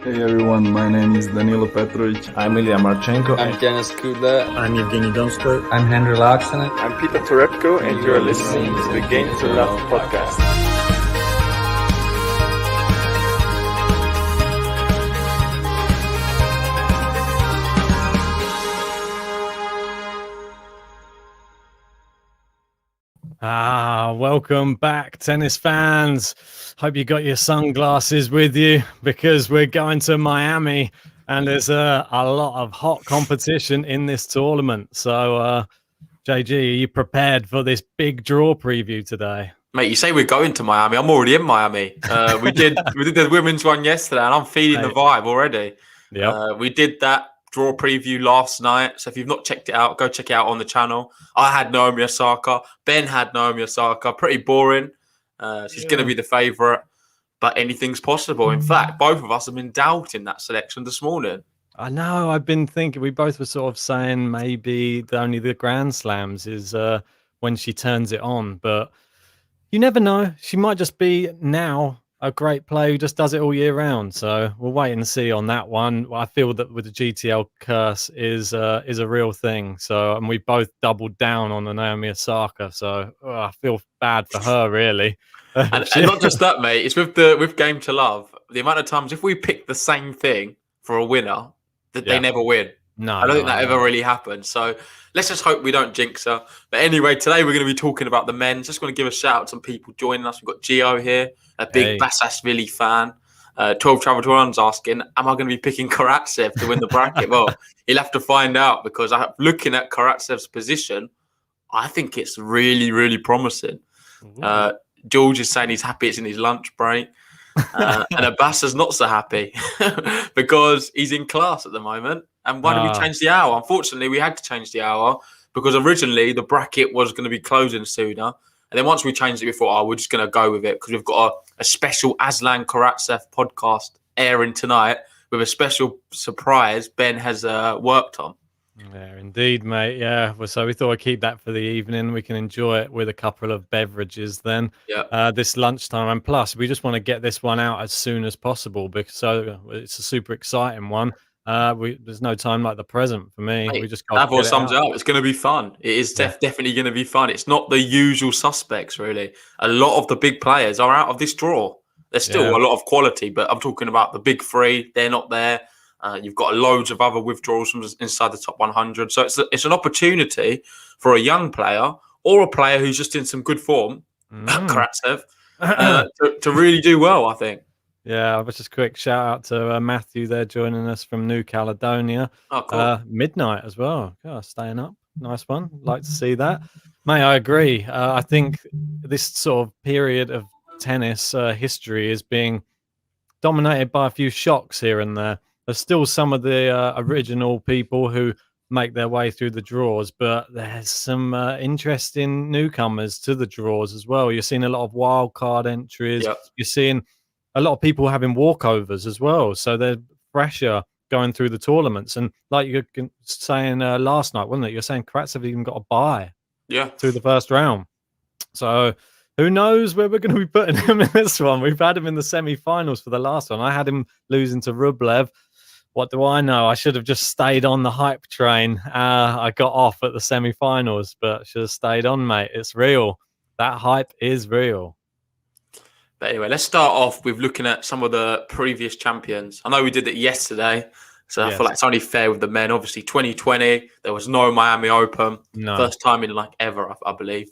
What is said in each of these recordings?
Hey everyone, my name is Danilo Petrovic. I'm Ilya Marchenko. I'm Denis Kudla. I'm Evgeny Donskoy. I'm Henry Laaksonen. I'm Peter Torebko, and you're listening to the Game to Love podcast. Welcome back, tennis fans. Hope you got your sunglasses with you because we're going to Miami and there's a lot of hot competition in this tournament. So, JG, are you prepared for this big draw preview today? Mate, you say we're going to Miami. I'm already in Miami. We did the women's one yesterday and I'm feeling the vibe already. Yeah, we did that draw preview last night. So if you've not checked it out, go check it out on the channel. I had Naomi Osaka. Ben had Naomi Osaka. Pretty boring. She's going to be the favourite, but anything's possible. In fact, both of us have been doubting that selection this morning. I know. I've been thinking, we both were sort of saying maybe only the Grand Slams is when she turns it on, but you never know. She might just be now a great player who just does it all year round. So we'll wait and see on that one. I feel that with the GTL curse is a real thing. So, and we both doubled down on the Naomi Osaka. So I feel bad for her, really. And not just that, mate. It's with Game to Love. The amount of times if we pick the same thing for a winner, that they never win. No, I don't think that ever really happens. So let's just hope we don't jinx her. But anyway, today we're going to be talking about the men. Just want to give a shout out to some people joining us. We've got Gio here, a big Bassasvili fan. 12 Travel to Run's asking, am I going to be picking Karatsev to win the bracket? Well, he'll have to find out because looking at Karatsev's position, I think it's really, really promising. George is saying he's happy it's in his lunch break. And Abbas is not so happy because he's in class at the moment. And why did we change the hour? Unfortunately, we had to change the hour because originally the bracket was going to be closing sooner. And then once we changed it, we thought, we're just going to go with it because we've got a special Aslan Karatsev podcast airing tonight with a special surprise Ben has worked on. Yeah, indeed, mate. Yeah, well, so we thought I'd keep that for the evening. We can enjoy it with a couple of beverages then this lunchtime. And plus, we just want to get this one out as soon as possible because it's a super exciting one. There's no time like the present for me. Mate, we just got that sums it up. It's going to be fun. It is definitely going to be fun. It's not the usual suspects, really. A lot of the big players are out of this draw. There's still a lot of quality, but I'm talking about the big three. They're not there. You've got loads of other withdrawals from inside the top 100. So it's an opportunity for a young player or a player who's just in some good form, Karatsev, to really do well, I think. Yeah, but just quick shout out to Matthew there joining us from New Caledonia. Oh, cool. Midnight as well. Staying up. Nice one. Like to see that. Mate, I agree. I think this sort of period of tennis history is being dominated by a few shocks here and there. There's still some of the original people who make their way through the draws, but there's some interesting newcomers to the draws as well. You're seeing a lot of wild card entries. Yep. You're seeing a lot of people having walkovers as well. So there's pressure going through the tournaments. And like you were saying last night, wasn't it? You're saying Karatsev even got a bye through the first round. So who knows where we're going to be putting him in this one? We've had him in the semi-finals for the last one. I had him losing to Rublev. What do I know? I should have just stayed on the hype train. I got off at the semi-finals, but should have stayed on, mate. It's real. That hype is real. But anyway, let's start off with looking at some of the previous champions. I know we did it yesterday, so I feel like it's only fair with the men. Obviously, 2020, there was no Miami Open. No. First time in ever, I believe,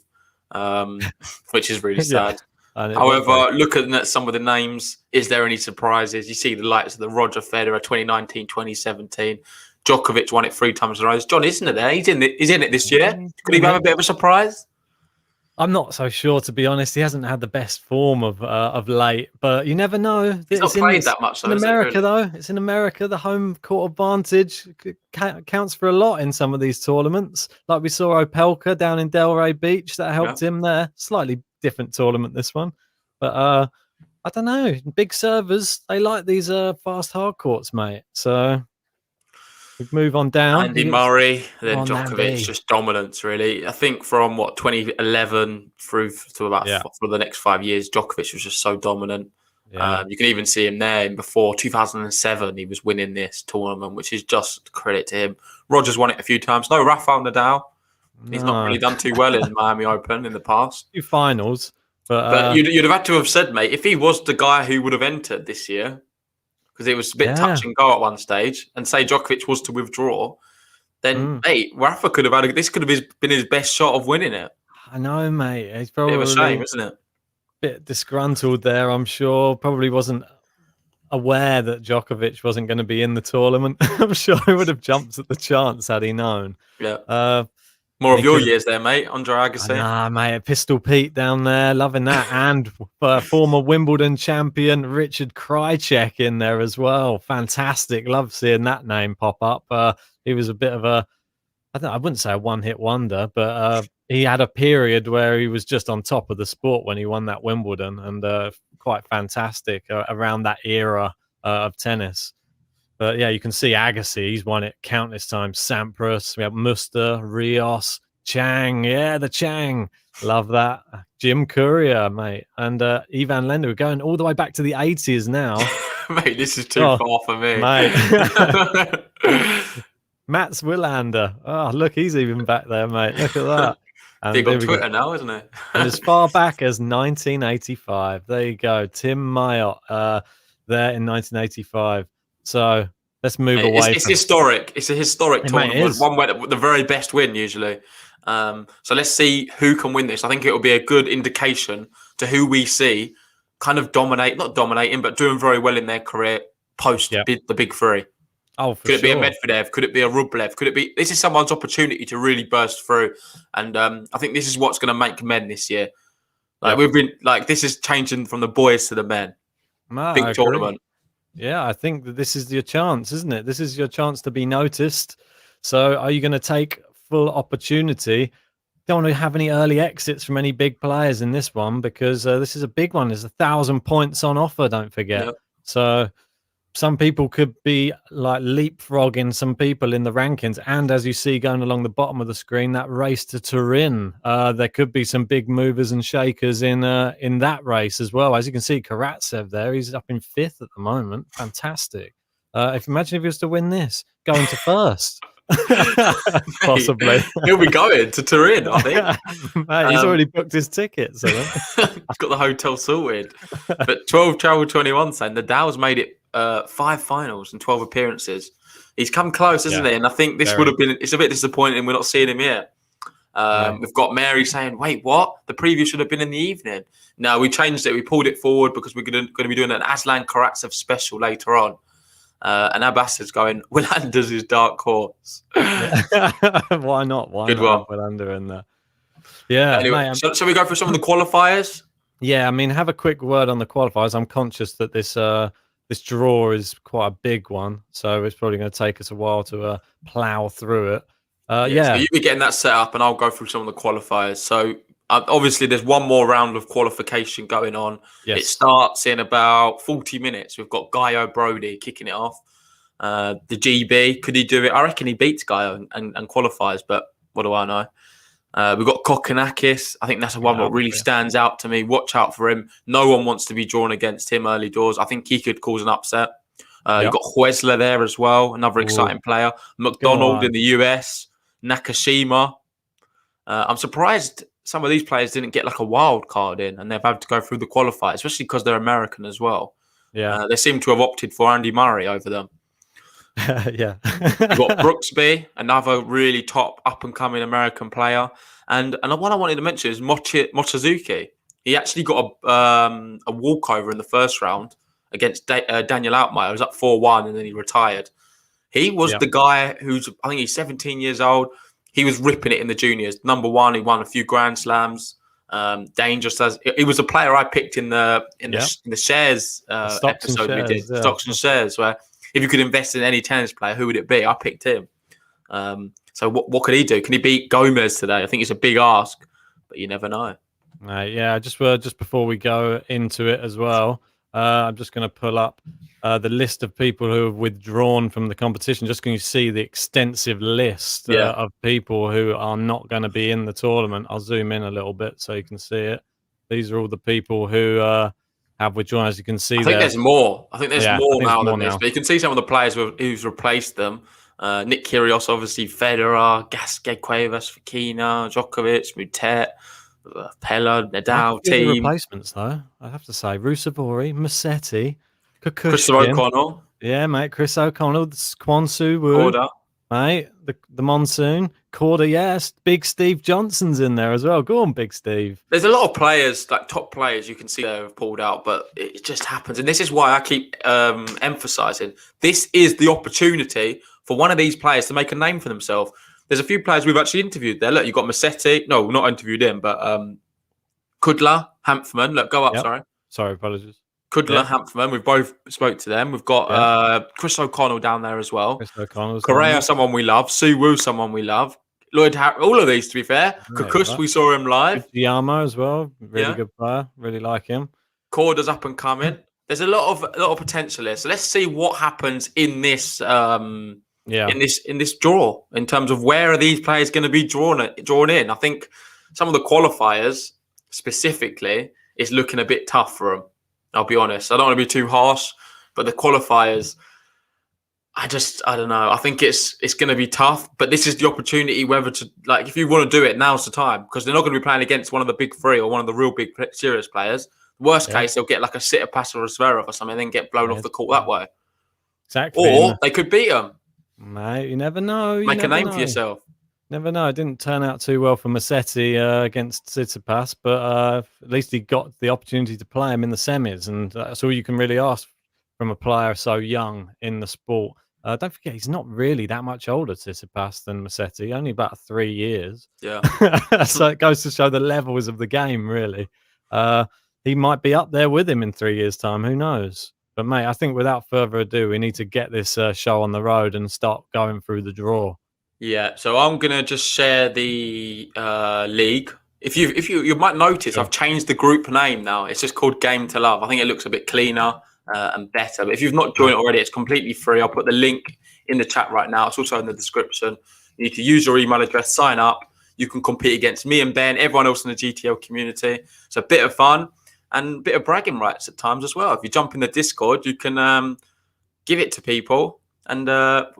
which is really sad. However, looking at some of the names, is there any surprises? You see the likes of the Roger Federer, 2019, 2017. Djokovic won it 3 times in a row. John, isn't it there? He's in it this year. Could he have a bit of a surprise? I'm not so sure, to be honest. He hasn't had the best form of late, but you never know. He's not played that much, though. In America, though. It's in America. The home court advantage counts for a lot in some of these tournaments. Like we saw Opelka down in Delray Beach. That helped him there. Slightly different tournament, this one. But I don't know. Big servers, they like these fast hard courts, mate. So we move on down. Andy Murray, then Djokovic, just dominance, really. I think from 2011 through to about for the next 5 years, Djokovic was just so dominant. Yeah. You can even see him there. And before 2007, he was winning this tournament, which is just credit to him. Roger's won it a few times. No, Rafael Nadal. He's not really done too well in Miami Open in the past. 2 finals. But you'd have had to have said, mate, if he was the guy who would have entered this year, because it was a bit touch and go at one stage, and say Djokovic was to withdraw, then, mate, Rafa could have had this could have been his best shot of winning it. I know, mate. It's probably bit of a shame, isn't it? Bit disgruntled there, I'm sure. Probably wasn't aware that Djokovic wasn't going to be in the tournament. I'm sure he would have jumped at the chance had he known. Yeah. More of your years there, mate. Andre Agassi. Nah, mate. Pistol Pete down there, loving that. And former Wimbledon champion Richard Krajicek in there as well. Fantastic. Love seeing that name pop up. He was a bit of I wouldn't say a one-hit wonder, but he had a period where he was just on top of the sport when he won that Wimbledon, and quite fantastic around that era of tennis. But yeah, you can see Agassi. He's won it countless times. Sampras, we have Muster, Rios, Chang. Yeah, the Chang. Love that. Jim Courier, mate. And Ivan Lendl. We're going all the way back to the 80s now. Mate, this is too far for me. Mate. Mats Wilander. Oh, look, he's even back there, mate. Look at that. And big on Twitter now, isn't it? And as far back as 1985. There you go. Tim Mayotte there in 1985. So let's move away. It's historic. It's a historic tournament. One where the very best win usually. So let's see who can win this. I think it will be a good indication to who we see kind of not dominating, but doing very well in their career post the big three. Oh, for could it sure. be a Medvedev? Could it be a Rublev? Could it be? This is someone's opportunity to really burst through, and I think this is what's going to make men this year. We've been this is changing from the boys to the men. Big tournament. Yeah, I think that this is your chance, isn't it? This is your chance to be noticed. So, are you going to take full opportunity? Don't want to have any early exits from any big players in this one because this is a big one. There's 1,000 points on offer. Don't forget. Yep. So. Some people could be leapfrogging some people in the rankings. And as you see going along the bottom of the screen, that race to Turin, there could be some big movers and shakers in that race as well. As you can see, Karatsev there, he's up in 5th at the moment. Fantastic. Imagine if he was to win this, going to first. Possibly. He'll be going to Turin, I think. Mate, he's already booked his tickets. He's got the hotel sorted. But 12 travel 21 saying Nadal's made it 5 finals and 12 appearances. He's come close, hasn't he? And I think this would have been. It's a bit disappointing we're not seeing him here. We've got Mary saying, "Wait, what? The preview should have been in the evening." No, we changed it. We pulled it forward because we're going to be doing an Aslan Karatsev special later on. And Abbas is going, Wilander's his dark horse. Why not? Why Good not one. Wilander in there? Yeah. Anyway, shall we go for some of the qualifiers? Yeah, I mean, have a quick word on the qualifiers. I'm conscious that this draw is quite a big one, so it's probably going to take us a while to plow through it. So you'll be getting that set up, and I'll go through some of the qualifiers. So obviously, there's one more round of qualification going on. Yes. It starts in about 40 minutes. We've got Gaio Brody kicking it off. The GB, could he do it? I reckon he beats Gaio and qualifies, but what do I know? We've got Kokkinakis. I think that's the one that really stands out to me. Watch out for him. No one wants to be drawn against him early doors. I think he could cause an upset. You've got Huesler there as well, another exciting player. McDonald in the US. Nakashima. I'm surprised some of these players didn't get a wild card in and they've had to go through the qualifier, especially because they're American as well. Yeah. They seem to have opted for Andy Murray over them. Yeah. You've got Brooksby, another really top up-and-coming American player. And one I wanted to mention is Mochizuki. He actually got a walkover in the first round against Daniel Altmaier. He was up 4-1 and then he retired. He was the guy I think he's 17 years old. He was ripping it in the juniors. Number 1, he won a few Grand Slams. Dangerous as he was a player I picked in the shares episode we did, stocks and shares, where if you could invest in any tennis player, who would it be? I picked him. So what could he do? Can he beat Gomez today? I think it's a big ask, but you never know. Just before we go into it as well, I'm just going to pull up the list of people who have withdrawn from the competition. Just can you see the extensive list of people who are not going to be in the tournament? I'll zoom in a little bit so you can see it. These are all the people who have withdrawn. As you can see, I think there's more. I think there's more now than this. But you can see some of the players who's replaced them. Nick Kyrgios, obviously, Federer, Gasquet, Cuevas, Fokina, Djokovic, Mutet, Pella, Nadal, The team. replacements, though, I have to say, Rusevori, Musetti, Christopher Kukushkin. O'Connell. Yeah, mate. Chris O'Connell, Kwon Woo. Corda. Mate, the Monsoon, Corda, yes. Big Steve Johnson's in there as well. Go on, Big Steve. There's a lot of players, like top players, you can see they have pulled out, but it just happens. And this is why I keep emphasizing this is the opportunity for one of these players to make a name for themselves. There's a few players we've actually interviewed there. Look, you've got Musetti. No, not interviewed him, but Kudla, Hanfman. Look, go up, Yep. Sorry, apologies. Kudla, Hanfman. We've both spoke to them. We've got Chris O'Connell down there as well. Chris O'Connell's Correa, someone we love. Sue Wu, someone we love. Lloyd Harris, all of these, to be fair. Kukush, we saw him live. Yama as well. Really good player. Really like him. Corda's up and coming. There's a lot of potential here. So let's see what happens in this in this draw in terms of where are these players going to be drawn in. I think some of the qualifiers specifically is looking a bit tough for them. I'll be honest. I don't want to be too harsh, but the qualifiers, I don't know. I think it's going to be tough, but this is the opportunity whether to, like, if you want to do it, now's the time, because they're not going to be playing against one of the big three or one of the real big serious players. Worst case, they'll get like a Tsitsipas or a Zverev or something and then get blown off the court that way. Exactly. Or they could beat them. Mate, you never know. Make a name for yourself. Never know. It didn't turn out too well for Musetti against Tsitsipas, but at least he got the opportunity to play him in the semis, and that's all you can really ask from a player so young in the sport. Don't forget, he's not really that much older, Tsitsipas, than Musetti, only about 3 years. Yeah. So it goes to show the levels of the game, really. He might be up there with him in 3 years' time. Who knows? But, mate, I think without further ado, we need to get this show on the road and start going through the draw. Yeah, so I'm gonna just share the league. If you might notice, I've changed the group name now. It's just called Game to Love. I think it looks a bit cleaner and better. But if you've not joined it already, it's completely free. I'll put the link in the chat right now. It's also in the description. You need to use your email address, sign up. You can compete against me and Ben, everyone else in the GTL community. It's a bit of fun and a bit of bragging rights at times as well. If you jump in the Discord, you can give it to people. And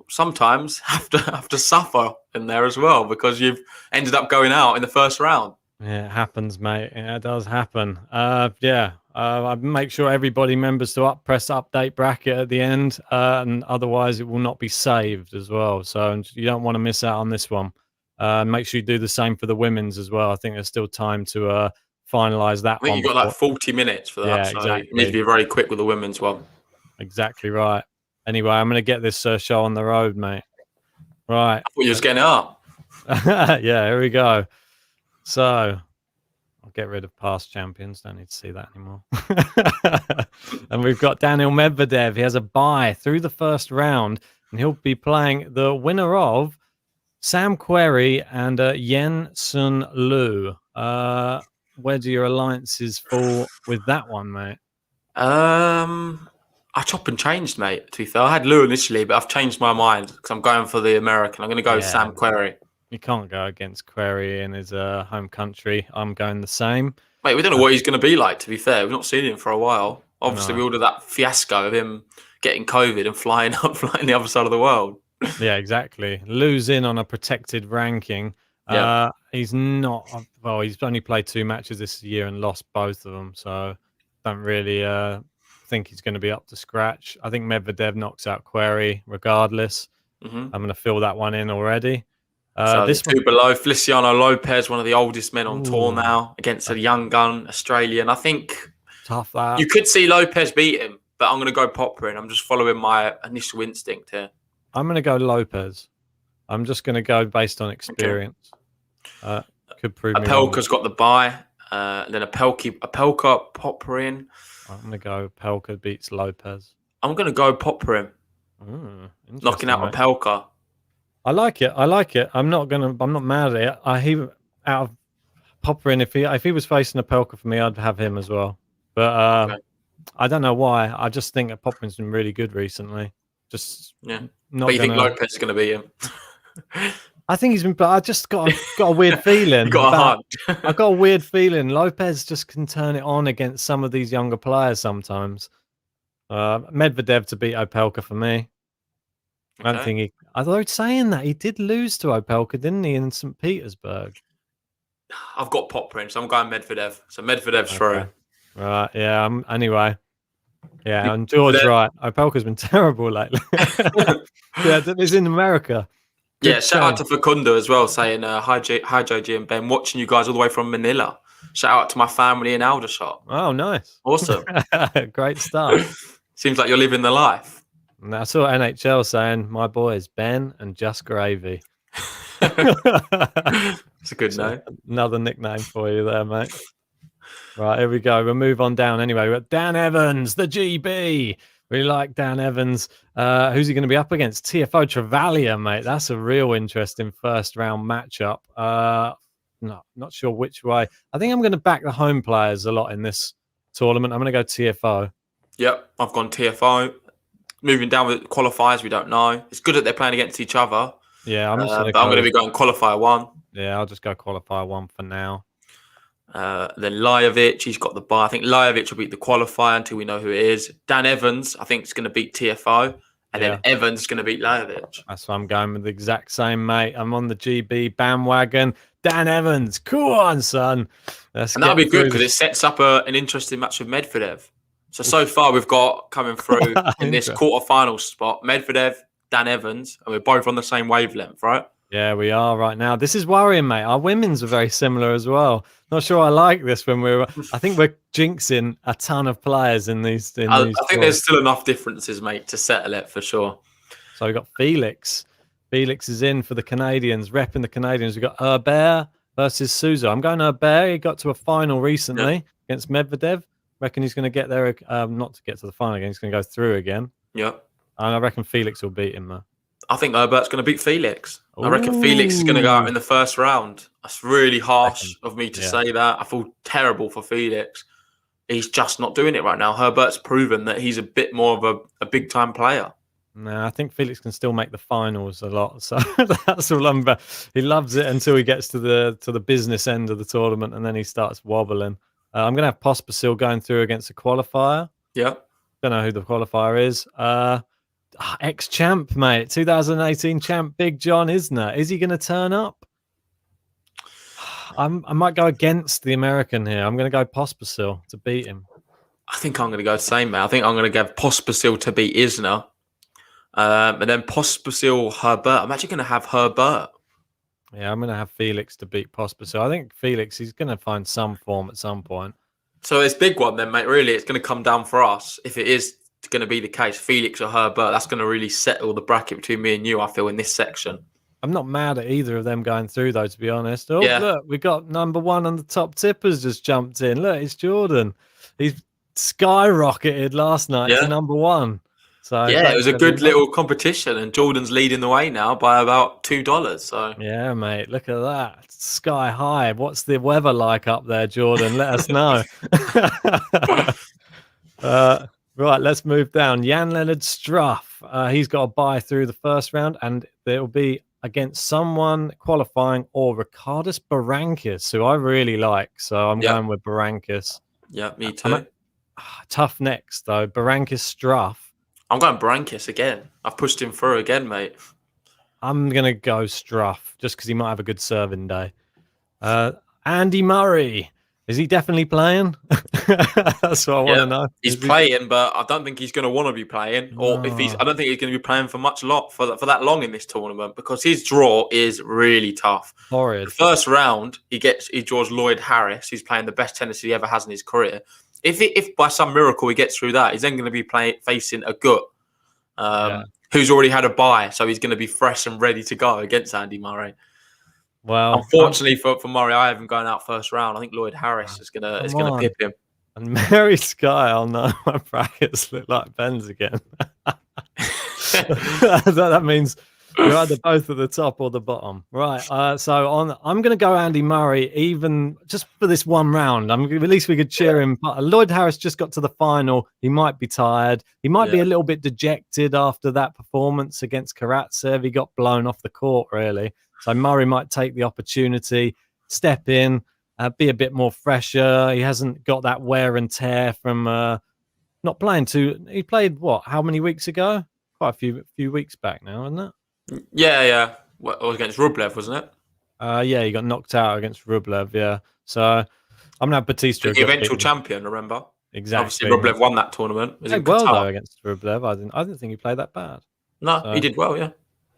sometimes have to suffer in there as well because you've ended up going out in the first round. Yeah, it happens, mate. Yeah, it does happen. I make sure everybody remembers to press update bracket at the end, and otherwise it will not be saved as well. So you don't want to miss out on this one. Make sure you do the same for the women's as well. I think there's still time to finalise that one. I think you've got like 40 minutes for that. Yeah, so exactly. You need to be very quick with the women's one. Exactly right. Anyway, I'm going to get this show on the road, mate. Right. I thought you was getting it up. Yeah, here we go. So I'll get rid of past champions. Don't need to see that anymore. And we've got Daniel Medvedev. He has a bye through the first round, and he'll be playing the winner of Sam Querrey and Yen Sun Lu. Where do your alliances fall with that one, mate? I chop and changed, mate, to be fair. I had Lou initially, but I've changed my mind because I'm going for the American. I'm going to go with Sam Querrey. You can't go against Querrey in his home country. I'm going the same. Mate, we don't know what he's going to be like, to be fair. We've not seen him for a while. Obviously, we ordered that fiasco of him getting COVID and flying the other side of the world. Yeah, exactly. Lou's in on a protected ranking. Yeah. He's not... Well, he's only played 2 matches this year and lost both of them, so don't really... think he's going to be up to scratch. I think Medvedev knocks out Querrey regardless. I'm going to fill that one in already. So this two below, Feliciano Lopez, one of the oldest men on tour now, against a young gun Australian. I think tough that. You could see Lopez beat him, but I'm going to go Popper in. I'm just following my initial instinct here. I'm going to go Lopez. I'm just going to go based on experience. Okay. Could prove Apelka's got the bye. And then Apelka, Popper in. I'm going to go Pelka beats Lopez. I'm going to go Popper in. Knocking out Apelka. I like it. I'm not mad at it. He out of Popper in, if he was facing Apelka for me, I'd have him as well. But I don't know why. I just think that Popperin's been really good recently. Just But you think Lopez is going to beat him? I think he's been. But I just got a weird feeling. You got a hunch. I got a weird feeling. Lopez just can turn it on against some of these younger players sometimes. Medvedev to beat Opelka for me. I don't think he. Although saying that, he did lose to Opelka, didn't he, in St. Petersburg? I've got Pop Prince. I'm going Medvedev. So Medvedev's through. Right. Yeah. Anyway. Yeah. And George, right. Opelka's been terrible lately. Yeah. It's in America. Good shout out to Facundo as well, saying hi Joe G and Ben, watching you guys all the way from Manila. Shout out to my family in Aldershot. Oh, nice. Awesome. Great start. Seems like you're living the life. And I saw NHL saying, my boys, Ben and Just Gravy. It's a good name. Another nickname for you there, mate. Right, here we go. We'll move on down anyway. We've got Dan Evans, the GB. Really like Dan Evans. Who's he going to be up against? TFO Travaglia, mate. That's a real interesting first round matchup. No, not sure which way. I think I'm going to back the home players a lot in this tournament. I'm going to go TFO. Yep, I've gone TFO. Moving down with qualifiers, we don't know. It's good that they're playing against each other. Yeah, I'm going to be going qualifier 1. Yeah, I'll just go qualifier 1 for now. Then Lajovic, he's got the bye. I think Lajovic will beat the qualifier until we know who it is. Dan Evans, I think, is going to beat TFO. And then Evans is going to beat Lajovic. That's what I'm going with, the exact same, mate. I'm on the GB bandwagon. Dan Evans, come on, son. And that'll be good because it sets up an interesting match with Medvedev. So far we've got coming through in this quarterfinal spot, Medvedev, Dan Evans, and we're both on the same wavelength, right? Yeah, we are right now. This is worrying, mate. Our women's are very similar as well. Not sure I like this when I think we're jinxing a ton of players in these. I think there's still enough differences, mate, to settle it for sure. So we've got Felix. Felix is in for the Canadians, repping the Canadians. We've got Herbert versus Souza. I'm going Herbert. He got to a final recently against Medvedev. Reckon he's going to get there, not to get to the final again. He's going to go through again. Yep. And I reckon Felix will beat him, though. I think Herbert's going to beat Felix. Ooh. I reckon Felix is going to go out in the first round. That's really harsh of me to say that. I feel terrible for Felix. He's just not doing it right now. Herbert's proven that he's a bit more of a big-time player. No, I think Felix can still make the finals a lot. So that's all I'm about. He loves it until he gets to the business end of the tournament, and then he starts wobbling. I'm going to have Pospisil going through against a qualifier. Yeah. Don't know who the qualifier is. Ex-champ, mate. 2018 champ, Big John Isner. Is he going to turn up? I might go against the American here. I'm going to go Pospisil to beat him. I think I'm going to go the same, mate. I think I'm going to give Pospisil to beat Isner. And then Pospisil, Herbert. I'm actually going to have Herbert. Yeah, I'm going to have Felix to beat Pospisil. I think Felix, he's going to find some form at some point. So it's big one then, mate. Really, it's going to come down for us. If it is going to be the case, Felix or Herbert, that's going to really settle the bracket between me and you, I feel, in this section. I'm not mad at either of them going through, though, to be honest. Oh, look, we got number 1 on the top tippers just jumped in. Look, it's Jordan. He's skyrocketed last night to number 1. So yeah, it was a good little competition, and Jordan's leading the way now by about $2. So yeah, mate, look at that, sky high. What's the weather like up there, Jordan? Let us know. Right, let's move down. Jan-Leonard Struff. He's got a bye through the first round, and it'll be against someone qualifying or Ricardus Berankis, who I really like. So I'm going with Berankis. Yeah, me too. Tough next though. Berankis Struff. I'm going Berankis again. I've pushed him through again, mate. I'm going to go Struff just because he might have a good serving day. Andy Murray. Is he definitely playing? That's what I want to know. He's playing, but I don't think he's going to want to be playing. Or I don't think he's going to be playing for that long in this tournament, because his draw is really tough. Horrid. The first round, he draws Lloyd Harris, who's playing the best tennis he ever has in his career. If by some miracle he gets through that, he's then going to be facing a Gut, who's already had a bye, so he's going to be fresh and ready to go against Andy Murray. Well, unfortunately for Murray, I have him going out first round. I think Lloyd Harris is going to pip him. And Mary Sky, I'll know my brackets look like Ben's again. That means you're either both at the top or the bottom. Right. I'm going to go Andy Murray, even just for this one round. At least we could cheer him. But Lloyd Harris just got to the final. He might be tired. He might be a little bit dejected after that performance against Karatsev. He got blown off the court, really. So Murray might take the opportunity, step in, be a bit more fresher. He hasn't got that wear and tear from not playing too. He played what? How many weeks ago? Quite a few weeks back now, isn't it? Yeah. Well, it was against Rublev, wasn't it? Yeah, he got knocked out against Rublev. Yeah, so I'm gonna have Batista, The eventual champion. Remember, exactly. Obviously, Rublev won that tournament. It was in Played well Qatar. though against Rublev. I didn't think he played that bad. No, So, he did well. Yeah.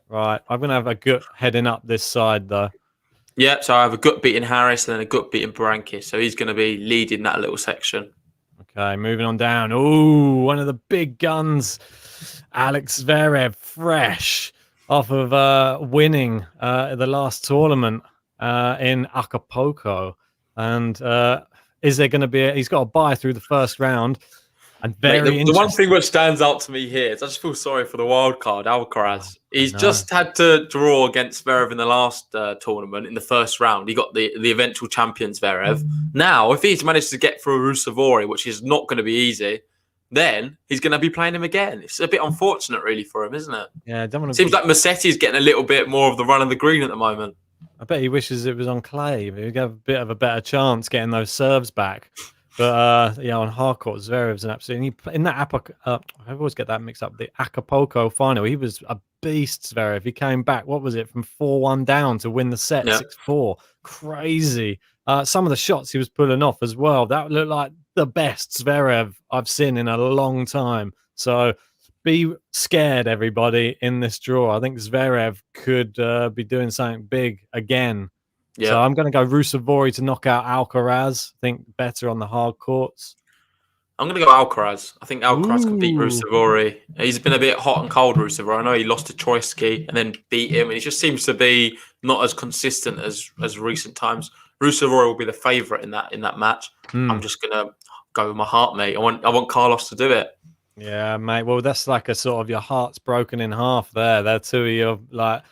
Right, I'm gonna have a gut heading up this side though. Yeah, so I have a gut beating Harris and then a gut beating Berankis. So he's going to be leading that little section. Okay, moving on down. Ooh, one of the big guns, Alex Zverev, fresh off of winning the last tournament in Acapulco. And is there going to be he's got a bye through the first round. And the one thing which stands out to me here is I just feel sorry for the wild card, Alcaraz. He's just had to draw against Zverev in the last tournament in the first round. He got the eventual champion Zverev. Now, if he's managed to get through Rusevori, which is not going to be easy, then he's going to be playing him again. It's a bit unfortunate, really, for him, isn't it? Yeah, seems like Musetti's getting a little bit more of the run of the green at the moment. I bet he wishes it was on clay. He'd have a bit of a better chance getting those serves back. But yeah, on hard court, Zverev's an absolute. In that I always get that mixed up. The Acapulco final, he was a beast. Zverev. He came back. What was it, from 4-1 down to win the set 6-4? Crazy. Some of the shots he was pulling off as well. That looked like the best Zverev I've seen in a long time. So be scared, everybody, in this draw. I think Zverev could be doing something big again. Yeah. So I'm going to go Rusevori to knock out Alcaraz. I think better on the hard courts. I'm going to go Alcaraz. I think Alcaraz can beat Rusevori. He's been a bit hot and cold, Rusevori. I know he lost to Troitsky and then beat him. And he just seems to be not as consistent as recent times. Rusevori will be the favourite in that match. I'm just going to go with my heart, mate. I want Carlos to do it. Yeah, mate. Well, that's like a sort of your heart's broken in half there. They're two of your like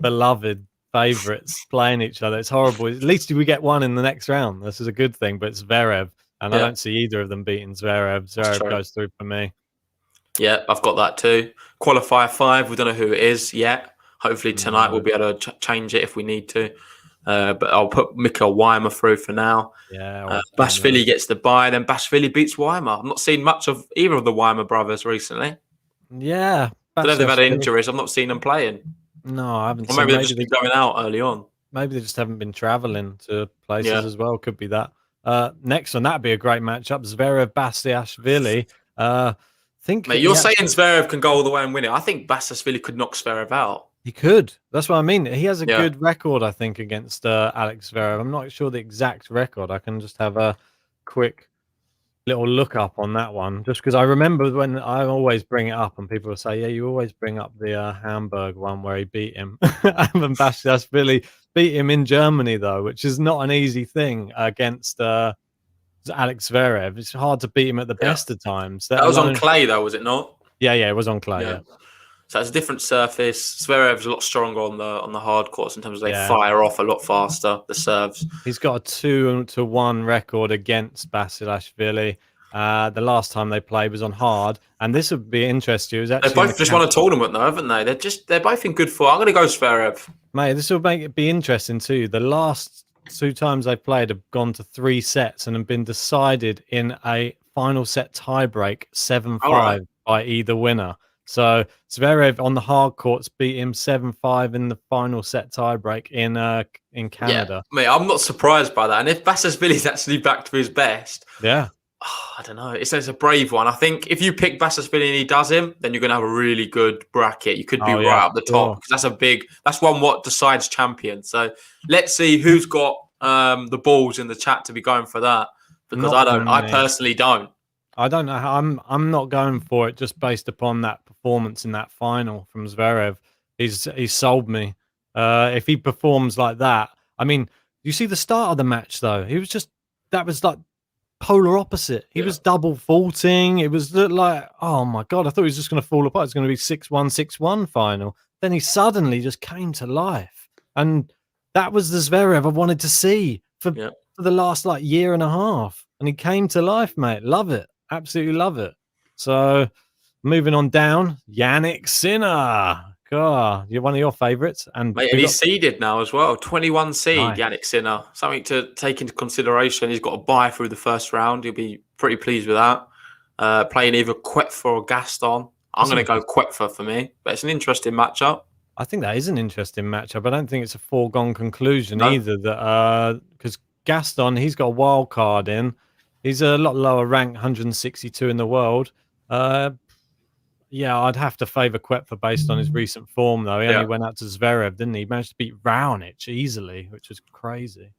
beloved favourites playing each other. It's horrible. At least we get one in the next round. This is a good thing, but it's Zverev, and I don't see either of them beating Zverev. Zverev goes through for me. Yeah, I've got that too. Qualifier 5, we don't know who it is yet. Hopefully tonight we'll be able to change it if we need to. But I'll put Mikael Weimer through for now. Yeah. Bashvili gets the bye, then Bashvili beats Weimer. I've not seen much of either of the Weimer brothers recently. Yeah. I don't know if they've had injuries. I've not seen them playing. No, I haven't. Or maybe they've just been going out early on. Maybe they just haven't been travelling to places as well. Could be that. Next one, that'd be a great matchup. Zverev, Bastiashvili. Mate, you're saying Zverev can go all the way and win it. I think Bastiashvili could knock Zverev out. He could. That's what I mean. He has a good record, I think, against Alex Zverev. I'm not sure the exact record. I can just have a quick little look up on that one, just because I remember when I always bring it up and people will say, yeah, you always bring up the Hamburg one where he beat him. And Bastiashvili beat him in Germany, though, which is not an easy thing against Alex Zverev. It's hard to beat him at the best of times. That was on clay, though, was it not? Yeah, it was on clay, yeah. So it's a different surface. Zverev's a lot stronger on the hard courts in terms of they fire off a lot faster, the serves. He's got a 2-1 record against Basilashvili. The last time they played was on hard, and this would be interesting. They both just won a tournament, though, haven't they? They're both in good form. I'm going to go Zverev. Mate, this will make it be interesting too. The last 2 times they've played have gone to 3 sets and have been decided in a final set tiebreak 7-5 by either winner. So Zverev on the hard courts beat him 7-5 in the final set tiebreak in Canada. Yeah, mate, I'm not surprised by that. And if Basilashvili's actually back to his best, I don't know. It's a brave one. I think if you pick Basilashvili and he does him, then you're going to have a really good bracket. You could be right up the top because that's what decides champion. So let's see who's got the balls in the chat to be going for that, because I personally don't. I don't know how I'm not going for it just based upon that performance in that final from Zverev. He's sold me. If he performs like that, I mean, you see the start of the match though. That was like polar opposite. He was double faulting. It was like, oh my god, I thought he was just going to fall apart. It's going to be 6-1, 6-1 final. Then he suddenly just came to life, and that was the Zverev I wanted to see for the last like year and a half. And he came to life, mate. Love it. Absolutely love it. So moving on down, Yannick Sinner. God, you're one of your favourites. And Mate, and he's seeded now as well. 21 seed, Nice. Yannick Sinner. Something to take into consideration. He's got a bye through the first round. He'll be pretty pleased with that. Playing either Quetfer or Gaston. I'm going to go Quetfer for me. But it's an interesting matchup. I think that is an interesting matchup. I don't think it's a foregone conclusion either. That because Gaston, he's got a wild card in. He's a lot lower ranked, 162 in the world. Yeah, I'd have to favour Quetfer based on his recent form, though. He only went out to Zverev, didn't he? He managed to beat Raonic easily, which was crazy.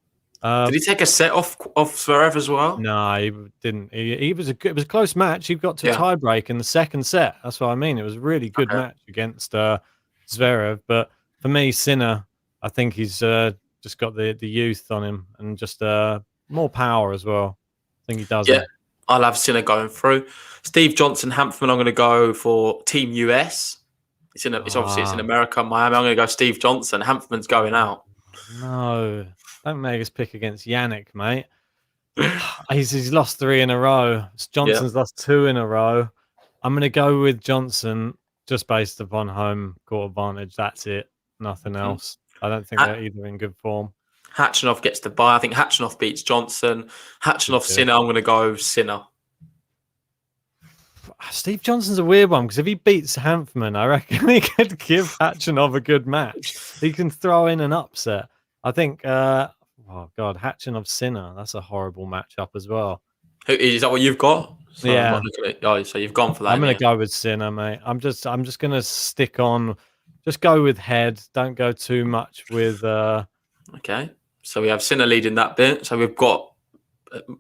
Did he take a set off Zverev as well? No, he didn't. It was a close match. He got to tie break in the second set. That's what I mean. It was a really good match against Zverev. But for me, Sinner, I think he's just got the youth on him and just more power as well. I think he does. Yeah, I'll have Sinner going through. Steve Johnson, Hanfman, I'm going to go for Team US. It's obviously it's in America, Miami. I'm going to go Steve Johnson. Hanfman's going out. No, don't make us pick against Yannick, mate. He's lost 3 in a row. Johnson's lost 2 in a row. I'm going to go with Johnson just based upon home court advantage. That's it. Nothing else. I don't think they're either in good form. Khachanov gets the bye. I think Khachanov beats Johnson. Khachanov, Sinner. I'm going to go Sinner. Steve Johnson's a weird one because if he beats Hanfman, I reckon he could give Khachanov a good match. He can throw in an upset. I think, Khachanov Sinner. That's a horrible matchup as well. Is that what you've got? So yeah. So you've gone for that. I'm going to go with Sinner, mate. I'm just going to stick on. Just go with head. Don't go too much with. Okay. So we have Sinner leading that bit. So we've got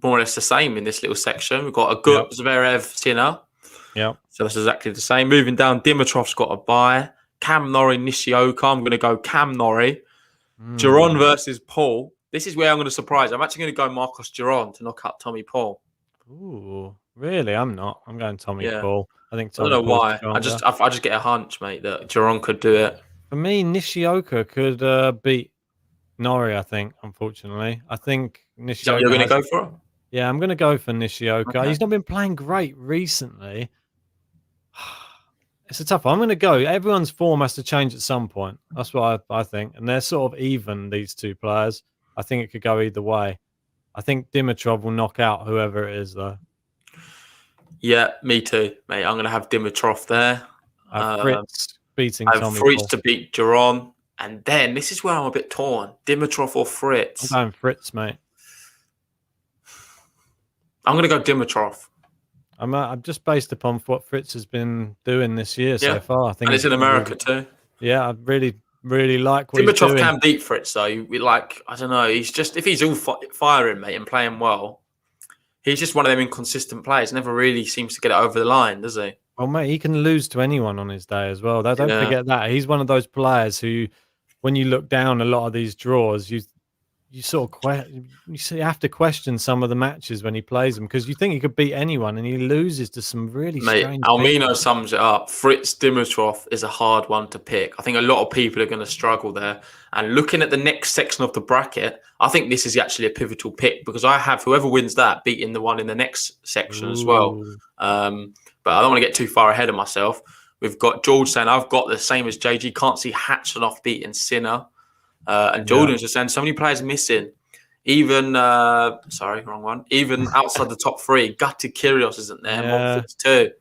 more or less the same in this little section. We've got a good Zverev, Sinner. Yeah. So that's exactly the same. Moving down, Dimitrov's got a bye. Cam Norrie, Nishioka. I'm going to go Cam Norrie. Giron versus Paul. This is where I'm going to surprise. I'm actually going to go Marcos Giron to knock out Tommy Paul. Ooh, really? I'm not. I'm going Tommy Paul. I think Tommy I don't know why. Stronger. I just get a hunch, mate, that Giron could do it. For me, Nishioka could beat Norrie, I think, unfortunately. I think Nishioka... Is that what you're going to go for? Yeah, I'm going to go for Nishioka. Okay. He's not been playing great recently. It's a tough one. I'm going to go. Everyone's form has to change at some point. That's what I think. And they're sort of even, these two players. I think it could go either way. I think Dimitrov will knock out whoever it is, though. Yeah, me too, mate. I'm going to have Dimitrov there. Fritz beating I have Tommy Fritz Paul. to beat Giron. And then, this is where I'm a bit torn. Dimitrov or Fritz? I'm going Fritz, mate. I'm going to go Dimitrov. I'm just based upon what Fritz has been doing this year so far. I think, and it's in America too. Yeah, I really like what Dimitrov he's doing. can beat Fritz though. I don't know. He's just, if he's all firing, mate, and playing well, he's just one of them inconsistent players. Never really seems to get it over the line, does he? Well, mate, he can lose to anyone on his day as well. Don't forget that. He's one of those players who, when you look down a lot of these draws, you have to question some of the matches when he plays them because you think he could beat anyone and he loses to some really strange Almino sums it up. Fritz Dimitrov is a hard one to pick. I think a lot of people are going to struggle there. And looking at the next section of the bracket, I think this is actually a pivotal pick because I have whoever wins that beating the one in the next section as well. But I don't want to get too far ahead of myself. We've got George saying, I've got the same as JG. Can't see Khachanov beating Sinner. And Jordan's just saying so many players missing. Even wrong one. Even outside the top 3, Gatti Kyrgios isn't there. Yeah. Too.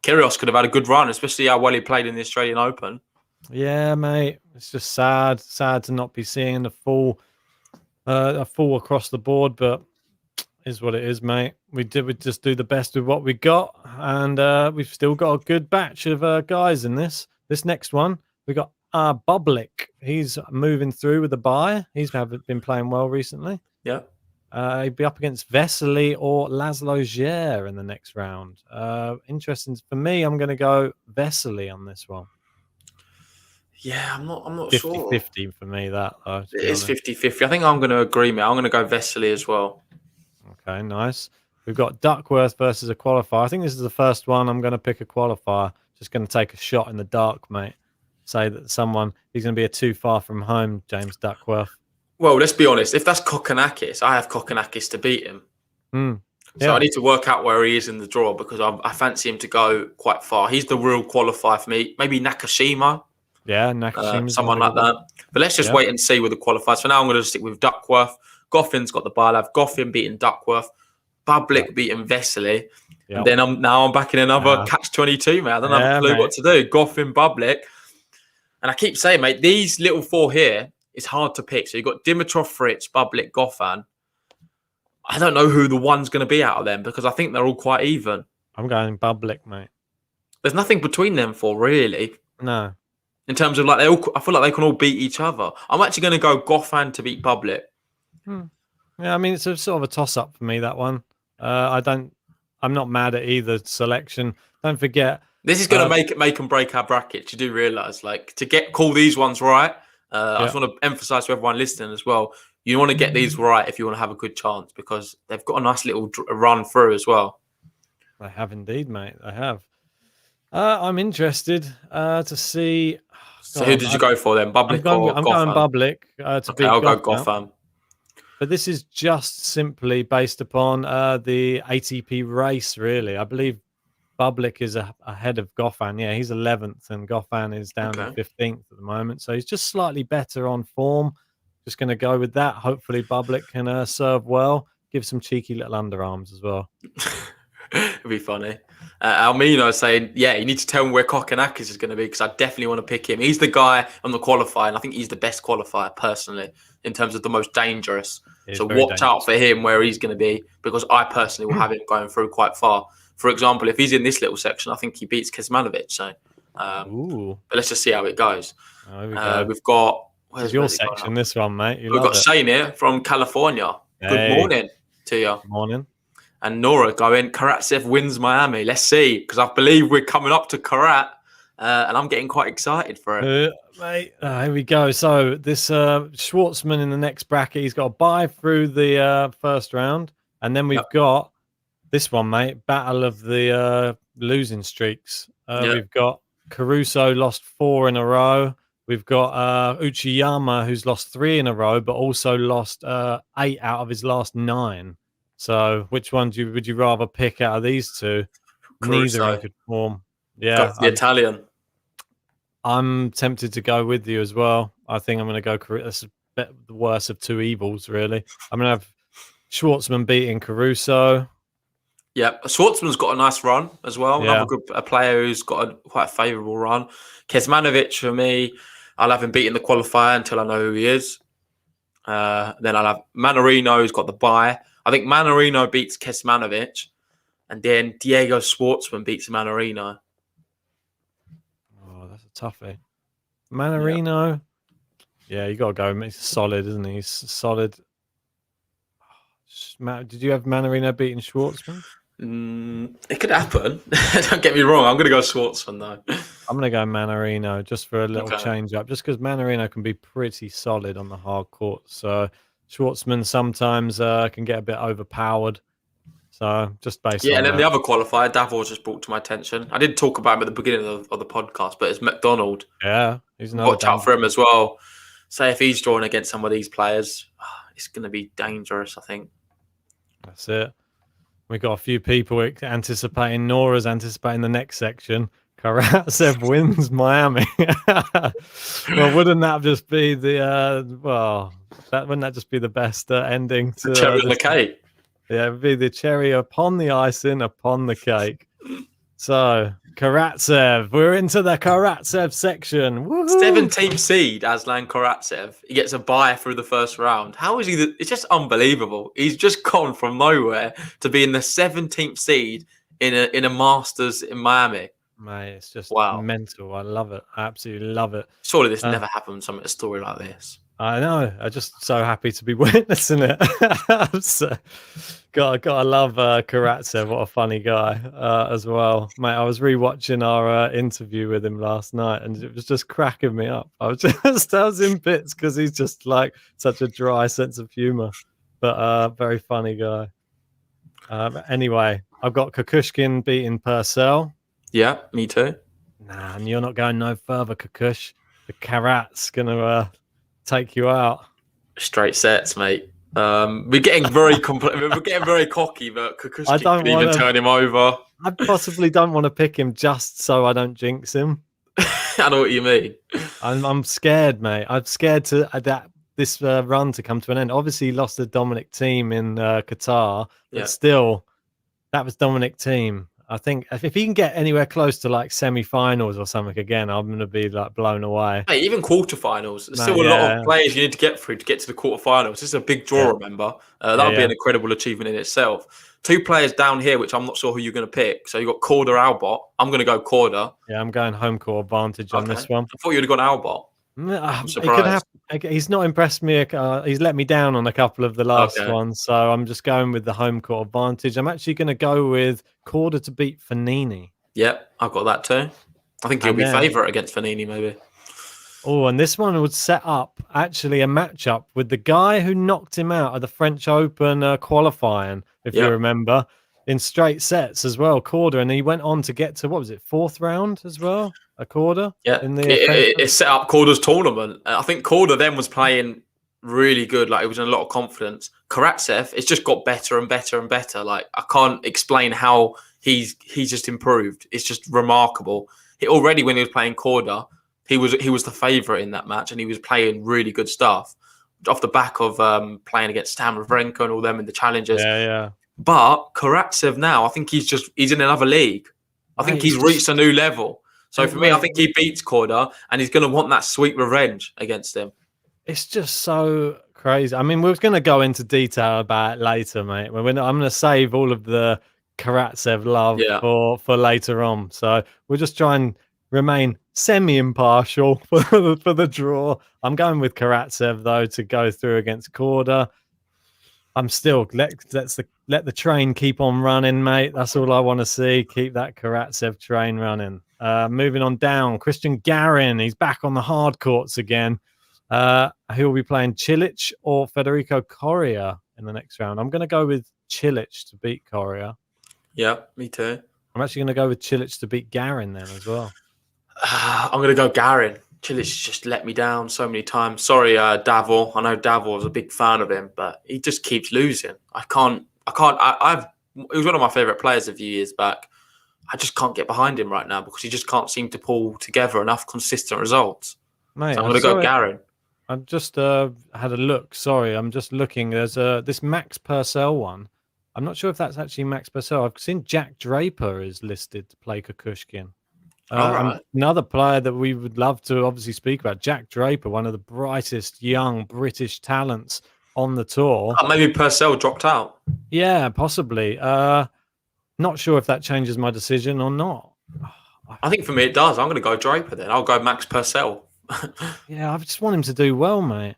Kyrgios could have had a good run, especially how well he played in the Australian Open. Yeah, mate. It's just sad to not be seeing a full across the board, but is what it is, mate. We just do the best with what we got, and we've still got a good batch of guys in this. This next one, we got Bublik. He's moving through with a bye. He's been playing well recently. Yeah. He'd be up against Vesely or Laszlo Djere in the next round. Interesting. For me, I'm going to go Vesely on this one. Yeah, I'm not 50, sure. 50 for me, that. It is 50-50. I think I'm going to agree, mate. I'm going to go Vesely as well. Okay, nice. We've got Duckworth versus a qualifier. I think this is the first one. I'm going to pick a qualifier. Just going to take a shot in the dark, mate. Say that he's going to be too far from home, James Duckworth. Well, let's be honest. If that's Kokkinakis, I have Kokkinakis to beat him. So I need to work out where he is in the draw because I fancy him to go quite far. He's the real qualifier for me. Maybe Nakashima. Yeah, Nakashima's someone like that. But let's just wait and see with the qualifiers. For now, I'm going to stick with Duckworth. Goffin's got the Bilav. Goffin beating Duckworth. Bublik beating Vesely. And then I'm back in another catch-22, man. I don't have a clue what to do. Goffin, Bublik. And I keep saying, mate, these little four here, it's hard to pick. So you've got Dimitrov, Fritz, Bublik, Goffin. I don't know who the one's going to be out of them because I think they're all quite even. I'm going Bublik, mate. There's nothing between them four, really. No. In terms of, like, I feel like they can all beat each other. I'm actually going to go Goffin to beat Bublik. Yeah, I mean, it's a sort of a toss-up for me, that one. I'm not mad at either selection. Don't forget... This is going to make and break our brackets. You do realise, like, to call these ones right, I just want to emphasise to everyone listening as well, you want to get these right if you want to have a good chance because they've got a nice little run through as well. They have indeed, mate. They have. I'm interested to see... So who did you go for then? Bublik or Goffin? I'm going Bublik to beat I'll go Goffin. Goffin. But this is just simply based upon the ATP race, really. I believe Bublik is ahead of Goffin. Yeah, he's 11th and Goffin is down to 15th at the moment. So he's just slightly better on form. Just going to go with that. Hopefully Bublik can serve well. Give some cheeky little underarms as well. It'd be funny. Almino saying, yeah, you need to tell me where Kokkinakis is going to be because I definitely want to pick him. He's the guy on the qualifier, and I think he's the best qualifier personally in terms of the most dangerous. So watch out for him where he's going to be because I personally will have him going through quite far. For example, if he's in this little section, I think he beats Kecmanovic. So, but let's just see how it goes. We've got... Where's your section, this one, mate? We've got Shane here from California. Hey. Good morning to you. Good morning. And Nora going, Karatsev wins Miami. Let's see, because I believe we're coming up to Karat, and I'm getting quite excited for it. Mate, here we go. So this Schwartzman in the next bracket, he's got a bye through the first round. And then we've got this one, mate, battle of the losing streaks. We've got Caruso lost 4 in a row. We've got Uchiyama, who's lost 3 in a row, but also lost 8 out of his last 9. So which one would you rather pick out of these two? Caruso. Neither in good form. Yeah, the Italian. I'm tempted to go with you as well. I think I'm going to go Caruso. That's the worst of two evils, really. I'm going to have Schwartzman beating Caruso. Yeah, Schwartzman's got a nice run as well. Yeah. Another good player who's got quite a favourable run. Kecmanovic, for me, I'll have him beating the qualifier until I know who he is. Then I'll have Manarino, who's got the bye. I think Manarino beats Kecmanovic, and then Diego Schwartzman beats Manarino. Oh, that's a toughie. Manarino, yeah, you got to go. He's solid, isn't he? He's solid. Did you have Manarino beating Schwartzman? It could happen. Don't get me wrong. I'm going to go Schwartzman, though. I'm going to go Manarino just for a little change up, just because Manarino can be pretty solid on the hard court. So Schwartzman sometimes can get a bit overpowered. So just based on and then that. the other qualifier, Davos just brought to my attention. I did talk about him at the beginning of the podcast, but it's McDonald. Yeah, he's watch out for him as well. Say if he's drawing against some of these players, it's going to be dangerous, I think. That's it. We got a few people anticipating. Nora's anticipating the next section. Karatsev wins Miami. Well, wouldn't that just be the wouldn't that just be the best ending to cherry on the cake? Yeah, it would be the cherry upon the icing upon the cake. So Karatsev, we're into the Karatsev section. Woo-hoo! 17th seed, Aslan Karatsev. He gets a bye through the first round. How is he? It's just unbelievable. He's just gone from nowhere to being the 17th seed in a Masters in Miami. Mate, it's just wow, mental. I love it. I absolutely love it. Surely this never happened. A story like this. I know. I'm just so happy to be witnessing it. So, gotta love Karatsev. What a funny guy as well, mate. I was rewatching our interview with him last night, and it was just cracking me up. I was in bits because he's just like such a dry sense of humor, but very funny guy. Anyway, I've got Kukushkin beating Purcell. Yeah, me too. Nah, and you're not going no further, Kukush. The Karat's gonna take you out. Straight sets, mate. We're getting very we're getting very cocky, but Kukushkin can even turn him over. I possibly don't want to pick him just so I don't jinx him. I know what you mean. I'm scared, mate. I'm scared to that this run to come to an end. Obviously, he lost the Dominic team in Qatar, but Yeah. still, that was Dominic team. I think if he can get anywhere close to like semi-finals or something again, I'm going to be like blown away. Hey, even quarterfinals, there's Mate, still a lot yeah, of players you need to get through to get to the quarterfinals. This is a big draw, yeah. remember? That Yeah, would be yeah. an incredible achievement in itself. 2 players down here, which I'm not sure who you're going to pick. So you've got Korda, Albot. I'm going to go Korda. Yeah, I'm going home court advantage on this one. I thought you'd have gone Albot. I'm It could surprised. happen. He's not impressed me. He's let me down on a couple of the last Okay. ones, so I'm just going with the home court advantage. I'm actually going to go with Korda to beat Fanini. Yep, I've got that too. I think he'll be favourite against Fanini, maybe. Oh, and this one would set up actually a matchup with the guy who knocked him out of the French Open qualifying, if you remember, in straight sets as well, Korda, and he went on to get to, what was it, 4th round as well, a Korda? Yeah, in the it set up Korda's tournament. I think Korda then was playing really good. Like, it was in a lot of confidence. Karatsev, it's just got better and better and better. Like, I can't explain how he's just improved. It's just remarkable. Already when he was playing Korda, he was the favourite in that match, and he was playing really good stuff off the back of playing against Stan Wawrinka and all them in the challenges. Yeah. But Karatsev now, I think he's in another league. I think he's reached a new level. So for me, I think he beats Korda, and he's going to want that sweet revenge against him. It's just so crazy. I mean, we're going to go into detail about it later, mate. I'm going to save all of the Karatsev love for later on. So we'll just try and remain semi-impartial for the draw. I'm going with Karatsev, though, to go through against Korda. I'm still let the train keep on running, mate. That's all I want to see. Keep that Karatsev train running. Moving on down, Christian Garin. He's back on the hard courts again. He'll be playing Cilic or Federico Coria in the next round. I'm going to go with Cilic to beat Coria. Yeah, me too. I'm actually going to go with Cilic to beat Garin then as well. I'm going to go Garin. Cilic just let me down so many times. Sorry, Davor. I know Davor was a big fan of him, but he just keeps losing. He was one of my favourite players a few years back. I just can't get behind him right now because he just can't seem to pull together enough consistent results. Mate, so I'm going to go Garin. I've just had a look. Sorry, I'm just looking. There's this Max Purcell one. I'm not sure if that's actually Max Purcell. I've seen Jack Draper is listed to play Kukushkin. Right. Another player that we would love to obviously speak about, Jack Draper, one of the brightest young British talents on the tour. Oh, maybe Purcell dropped out. Yeah, possibly. Not sure if that changes my decision or not. I think for me it does. I'm going to go Draper then. I'll go Max Purcell. Yeah, I just want him to do well, mate.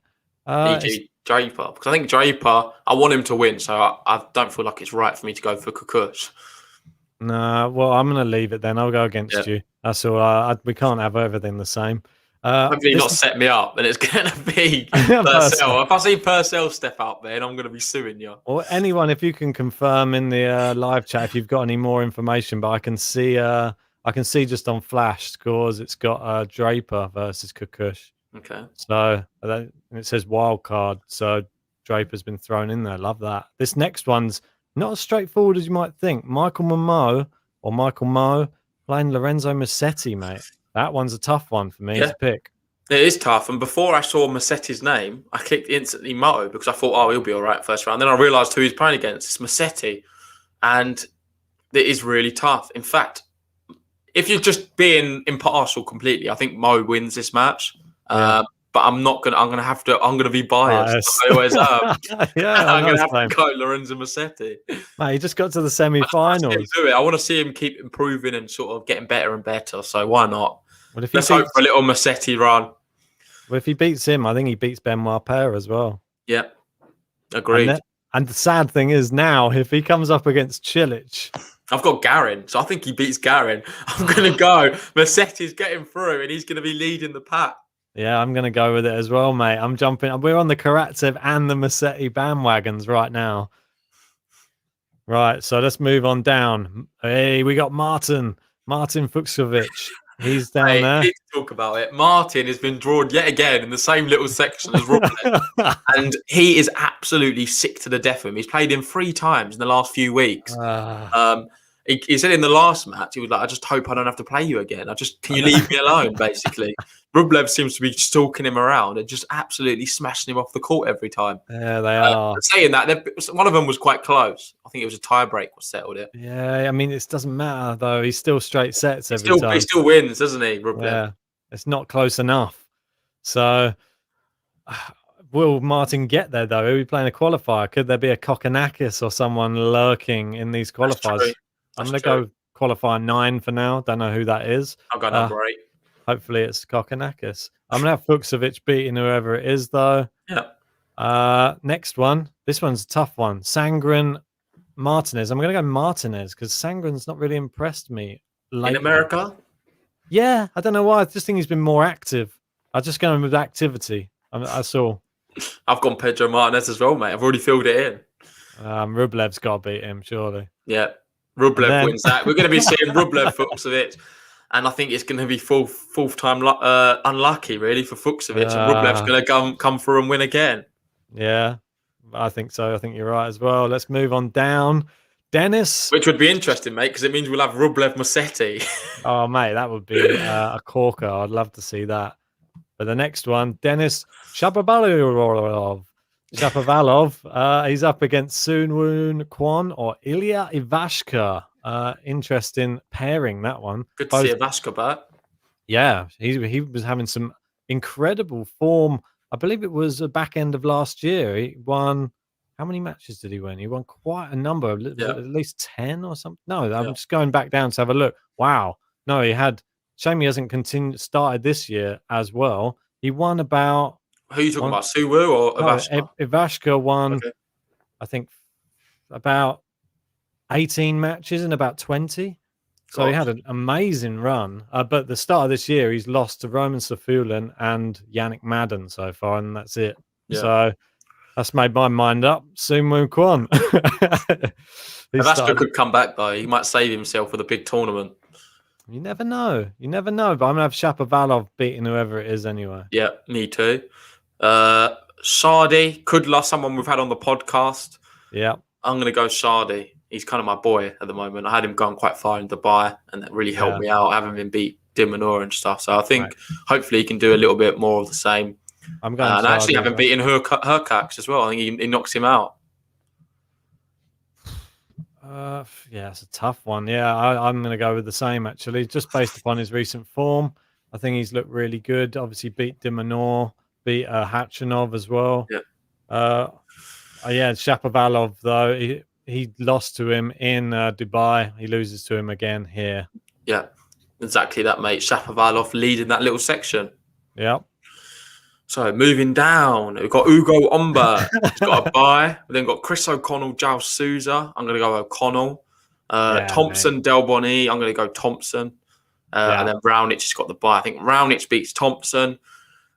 E.g. Draper. Because I think Draper, I want him to win, so I don't feel like it's right for me to go for Kukush. Nah, well, I'm going to leave it then. I'll go against you. That's all. We can't have everything the same. Hopefully not set me up, and it's going to be Purcell. If I see Purcell step up there, I'm going to be suing you. Or anyone, if you can confirm in the live chat if you've got any more information, but I can see just on Flash scores, it's got Draper versus Kukush. Okay. So it says wild card. So Draper's been thrown in there. Love that. This next one's not as straightforward as you might think. Michael Mo playing Lorenzo Musetti, mate. That one's a tough one for me to pick. It is tough. And before I saw Musetti's name, I clicked instantly Mo because I thought, oh, he'll be all right first round. Then I realised who he's playing against. It's Musetti. And it is really tough. In fact, if you're just being impartial completely, I think Mo wins this match. But I'm not gonna. I'm gonna be biased. I always am. I'm gonna have to go Lorenzo Musetti. Mate, he just got to the semi-finals. I want to see him keep improving and sort of getting better and better. So why not? Well, Let's hope for a little Musetti run. Well, if he beats him, I think he beats Benoit Paire as well. Yeah, agreed. And the sad thing is now, if he comes up against Cilic, I've got Garin, so I think he beats Garin. I'm gonna go. Musetti's getting through, and he's gonna be leading the pack. Yeah, I'm going to go with it as well, mate. I'm jumping. We're on the Karatsev and the Musetti bandwagons right now. Right, so let's move on down. Hey, we got Martin Fuchsovic. He's down there. I need to talk about it. Martin has been drawn yet again in the same little section as Rublev. And he is absolutely sick to the death of him. He's played him 3 times in the last few weeks. He said in the last match, he was like, "I just hope I don't have to play you again. Can you leave me alone?" Basically, Rublev seems to be stalking him around and just absolutely smashing him off the court every time. Yeah, they are. Saying that, one of them was quite close. I think it was a tie break what settled it. Yeah, I mean, it doesn't matter though. He's still straight sets every time. He still wins, doesn't he, Rublev? Yeah, it's not close enough. So, will Martin get there though? Are we playing a qualifier? Could there be a Kokkinakis or someone lurking in these qualifiers? I'm going to go qualifier 9 for now. Don't know who that is. I'll go number 8. Hopefully it's Kokkinakis. I'm going to have Fuchsovic beating whoever it is though. Yeah. Next one. This one's a tough one. Sangren Martinez. I'm going to go Martinez because Sangren's not really impressed me lately. In America? Yeah, I don't know why. I just think he's been more active. I'm just going with activity. That's all. I've gone Pedro Martinez as well, mate. I've already filled it in. Rublev's got to beat him, surely. Yeah, Rublev wins that. We're going to be seeing Rublev Fuchsovic, and I think it's going to be fourth time unlucky, really, for Fuchsovic. And Rublev's going to come through and win again. Yeah, I think so. I think you're right as well. Let's move on down. Dennis. Which would be interesting, mate, because it means we'll have Rublev Musetti. Oh, mate, that would be a corker. I'd love to see that. But the next one, Denis Shapovalov. He's up against Soon-Woon Kwon or Ilya Ivashka. Interesting pairing, that one. Good to see Ivashka back. Yeah, he was having some incredible form. I believe it was the back end of last year. He won. How many matches did he win? He won quite a number, at least 10 or something. No, I'm just going back down to have a look. Wow. No, he had. Shame he hasn't started this year as well. He won about. Who are you talking about? Suwoo or Ivashka? No, Ivashka won, I think, about 18 matches in about 20. So he had an amazing run. But the start of this year, he's lost to Roman Safiullin and Yannick Madden so far, and that's it. Yeah. So that's made my mind up. Soon-Woon Kwon. Ivashka could come back, though. He might save himself for the big tournament. You never know. But I'm going to have Shapovalov beating whoever it is anyway. Yeah, me too. Shardy, Kudla, someone we've had on the podcast. Yeah. I'm going to go Shardy. He's kind of my boy at the moment. I had him going quite far in Dubai, and that really helped me out, having him beat Dimonor and stuff. So I think hopefully he can do a little bit more of the same. I'm going and I actually haven't beaten Hercax as well. I think he knocks him out. Yeah, it's a tough one. Yeah, I'm going to go with the same, actually, just based upon his recent form. I think he's looked really good. Obviously beat Dimonor, beat Hachanov as well. Yeah. Shapovalov, though, he lost to him in Dubai. He loses to him again here. Yeah, exactly that, mate. Shapovalov leading that little section. Yeah. So moving down, we've got Ugo Umber. He's got a bye. We've then got Chris O'Connell, Giles Souza. I'm going to go O'Connell. Thompson, Delboni. I'm going to go Thompson. And then Raonic has got the bye. I think Raonic beats Thompson.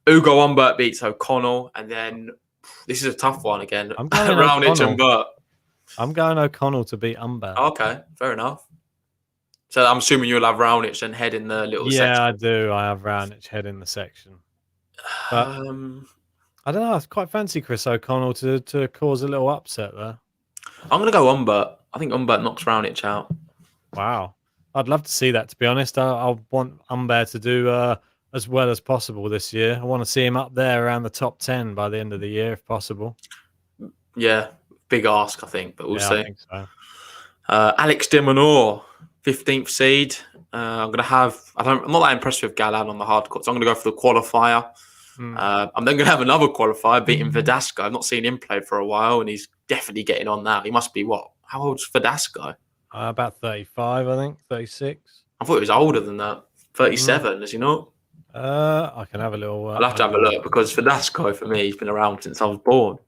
Ugo Umbert beats O'Connell. And then this is a tough one again. I'm going Raonic and Burt. I'm going O'Connell to beat Umbert. Okay, fair enough. So I'm assuming you'll have Raonic and head in the little section. Yeah, I do. I have Raonic head in the section. But, I don't know. I quite fancy Chris O'Connell to cause a little upset there. I'm going to go Umbert. I think Umbert knocks Raonic out. Wow. I'd love to see that, to be honest. I want Umbert to do as well as possible this year. I want to see him up there around the top 10 by the end of the year, if possible. Yeah, big ask, I think, but we'll see. I think so. Alex de Minaur, 15th seed. I'm going to have... I'm not that impressed with Galan on the hard court, so I'm going to go for the qualifier. I'm then going to have another qualifier beating Verdasco. I've not seen him play for a while, and he's definitely getting on now. He must be what? How old's Verdasco? About 35, I think. 36. I thought he was older than that. 37, is he not? I can have a little... I'll have to have a look, because Verdasco, for me, he's been around since I was born.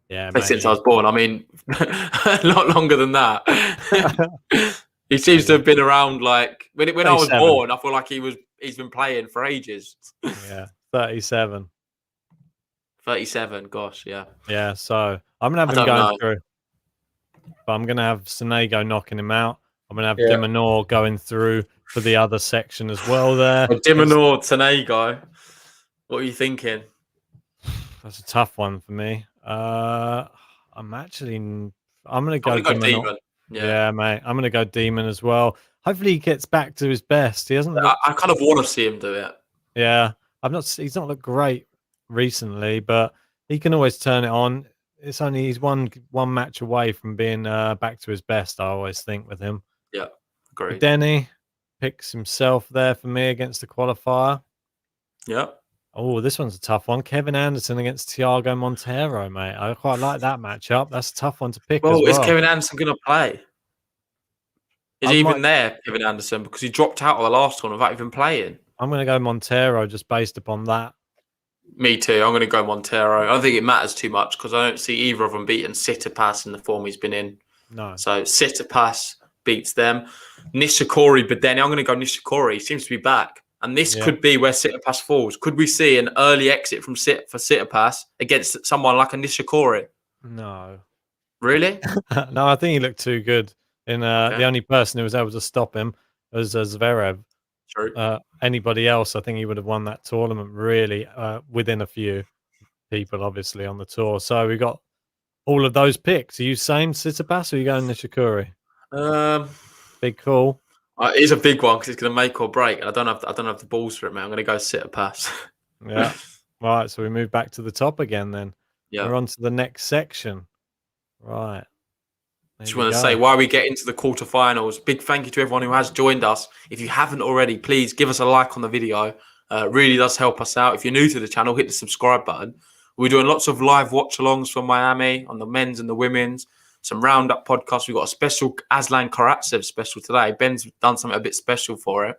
Yeah, since I was born. I mean, a lot longer than that. He seems to have been around, like... When I was born, I feel like he's been playing for ages. Yeah. 37. 37, gosh, yeah. Yeah, so I'm going to have him going through. But I'm going to have Sonego knocking him out. I'm going to have de Minaur going through for the other section as well there. De Minaur, Sonego. What are you thinking? That's a tough one for me. I'm going to go Demon. Yeah, mate. I'm going to go Demon as well. Hopefully he gets back to his best. He hasn't looked... I kind of want to see him do it. Yeah. He's not looked great recently, but he can always turn it on. He's one match away from being back to his best, I always think, with him. Yeah, agreed. Denny picks himself there for me against the qualifier. Yeah. Oh, this one's a tough one. Kevin Anderson against Thiago Monteiro, mate. I quite like that matchup. That's a tough one to pick as well. Is Kevin Anderson going to play? Is he even there, Kevin Anderson? Because he dropped out of the last one without even playing. I'm going to go Monteiro just based upon that. Me too. I'm going to go Monteiro. I don't think it matters too much because I don't see either of them beating Tsitsipas in the form he's been in. No. So Tsitsipas beats them. Nishikori, but then I'm going to go Nishikori. He seems to be back. And this could be where Tsitsipas falls. Could we see an early exit for Tsitsipas against someone like a Nishikori? No. Really? No, I think he looked too good. The only person who was able to stop him was Zverev. True. Anybody else, I think he would have won that tournament really within a few people, obviously, on the tour. So we got all of those picks. Are you saying Tsitsipas or are you going Nishikori? Big call. It is a big one because it's going to make or break. I don't have the balls for it, man. I'm going to go Tsitsipas. Yeah. Right. So we move back to the top again then. Yeah. We're on to the next section. Right. Just want to say, while we get into the quarterfinals, big thank you to everyone who has joined us. If you haven't already, please give us a like on the video. It really does help us out. If you're new to the channel, hit the subscribe button. We're doing lots of live watch-alongs from Miami on the men's and the women's. Some roundup podcasts. We've got a special Aslan Karatsev special today. Ben's done something a bit special for it.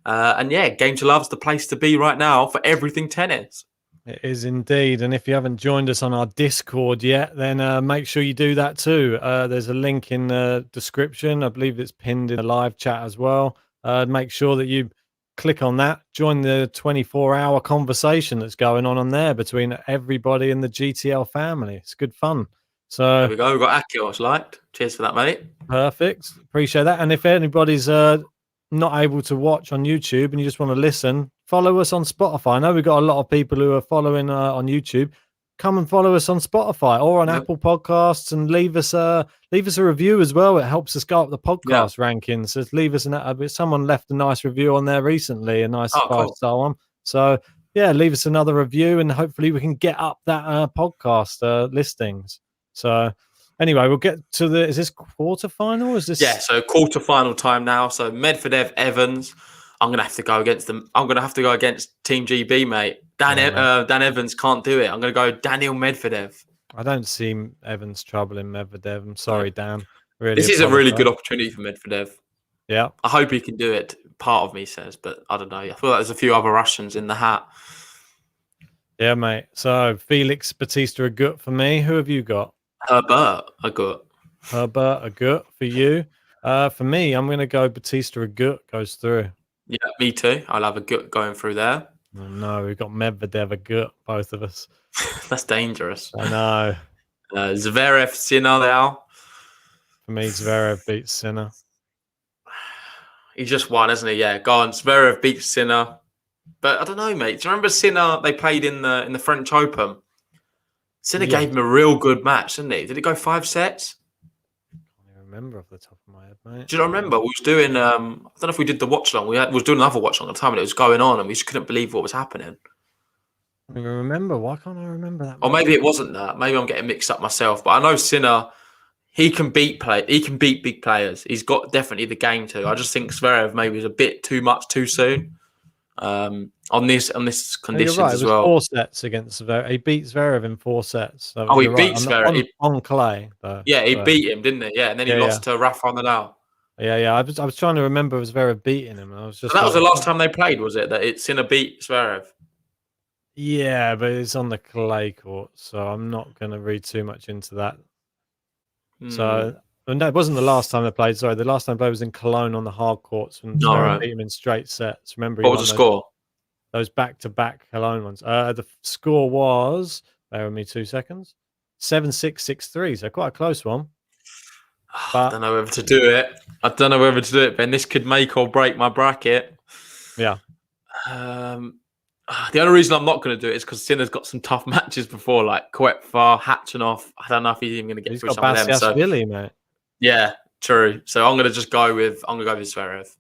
And yeah, Game to Love's the place to be right now for everything tennis. It is indeed. And if you haven't joined us on our Discord yet, then make sure you do that too. There's a link in the description. I believe it's pinned in the live chat as well. Make sure that you click on that. Join the 24-hour conversation that's going on there between everybody in the GTL family. It's good fun. So there we go. We've got Akios liked. Cheers for that, mate. Perfect. Appreciate that. And if anybody's not able to watch on YouTube and you just want to listen, follow us on Spotify. I know we've got a lot of people who are following on YouTube. Come and follow us on Spotify or on Apple Podcasts and leave us a review as well. It helps us go up the podcast rankings. So leave us someone left a nice review on there recently, a nice 5-star one. So yeah, leave us another review and hopefully we can get up that podcast listings. So anyway, we'll get to is this quarterfinal? Is this? Yeah, so quarterfinal time now. So Medvedev, Evans. I'm gonna have to go against them. I'm gonna have to go against Team GB, mate. Dan Evans can't do it. I'm gonna go Daniil Medvedev. I don't see Evans troubling Medvedev. I'm sorry, Dan. Really, this is a really good opportunity for Medvedev. Yeah, I hope he can do it. Part of me says, but I don't know. I feel like there's a few other Russians in the hat. Yeah, mate. So Felix Bautista Agut for me. Who have you got? Herbert Agut. Herbert Agut for you. For me, I'm going to go Bautista Agut goes through. Yeah, me too. I'll have Agut going through there. Oh, no, we've got Medvedev Agut, both of us. That's dangerous. I know. Zverev, Sinner now. For me, Zverev beats Sinner. He just won, hasn't he? Yeah, go on. Zverev beats Sinner. But I don't know, mate. Do you remember Sinner? They played in the French Open. Sinner gave him a real good match, didn't he? Did it go 5 sets? I can't remember off the top of my head, mate. Do you not remember? We was doing, I don't know if we did the watch along. We was doing another watch along at the time and it was going on and we just couldn't believe what was happening. I don't even remember. Why can't I remember that? Or maybe it wasn't that. Maybe I'm getting mixed up myself. But I know Sinner, he can beat big players. He's got definitely the game to. I just think Zverev maybe was a bit too much too soon. On this conditions right. as well. 4 sets against Zverev. He beat Zverev in 4 sets. So he beat Zverev on clay. Though, he beat him, didn't he? Yeah, and then he lost to Rafa Nadal. Yeah. I was trying to remember Zverev beating him. I was just. So that was the last time they played, was it? That Sinner beat Zverev. Yeah, but it's on the clay court, so I'm not going to read too much into that. So. No, it wasn't the last time they played. Sorry, the last time they played was in Cologne on the hard courts and beat him in straight sets. Remember, what was the score? Those back-to-back Cologne ones. The score was, bear with me 2 seconds, 7-6, 6-3. So quite a close one. But I don't know whether to do it. Ben. This could make or break my bracket. Yeah. The only reason I'm not going to do it is because Sinner's got some tough matches before, like Koepfer, Hatchanov. I don't know if he's even going to get through some of them. So, mate. yeah. True. So I'm gonna go with Zverev.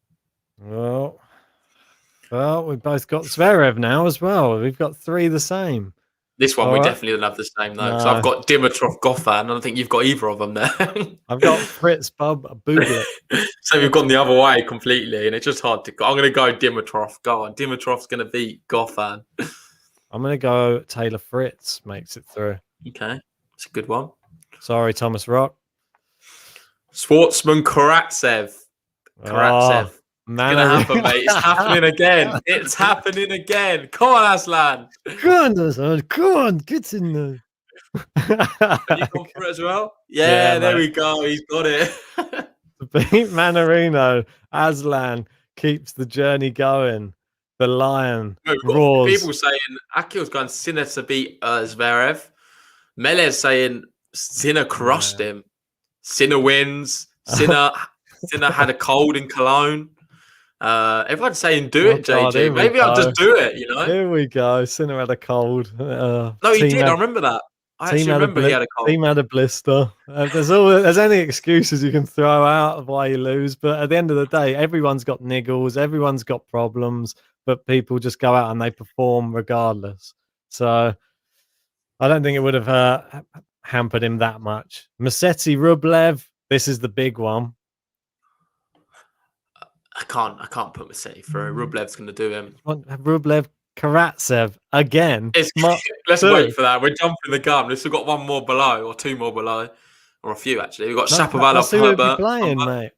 Well, we've both got Zverev now as well. We've got 3 the same. This one All we right. definitely don't have the same though, because No. I've got Dimitrov, Goffin, and I don't think you've got either of them there. I've got Fritz Bublik. So we've gone the other way completely, and it's just hard to go. I'm going to go Dimitrov. Go on. Dimitrov's going to beat Goffin. I'm going to go Taylor Fritz makes it through. Okay. It's a good one. Sorry, Thomas Rock. Schwartzman, Karatsev. Oh, It's going to happen, mate. It's happening again. It's happening again. Come on, Aslan. Come on, Aslan. Come on, get in there. Have you gone for it as well? Yeah, there we go. He's got it. To beat Manarino, Aslan keeps the journey going. The lion roars. People saying Akil's going Sinner to beat Zverev. Mele's saying Sinner crushed him. Sinner wins. Sinner had a cold in Cologne. Everyone's saying do it, JG. Maybe I'll just do it, you know? Here we go. Sinner had a cold. No, he did. I remember that. I actually remember he had a cold. Team had a blister. There's any excuses you can throw out of why you lose, but at the end of the day, everyone's got niggles, everyone's got problems, but people just go out and they perform regardless. So I don't think it would have hampered him that much. Musetti, Rublev, this is the big one. I can't put Musetti through. Rublev's going to do him. Rublev, Karatsev again. Let's wait for that. We're jumping the gun. We've still got one more below, or 2 more below, or a few actually. We've got Shapovalov, Herbert. Playing, mate.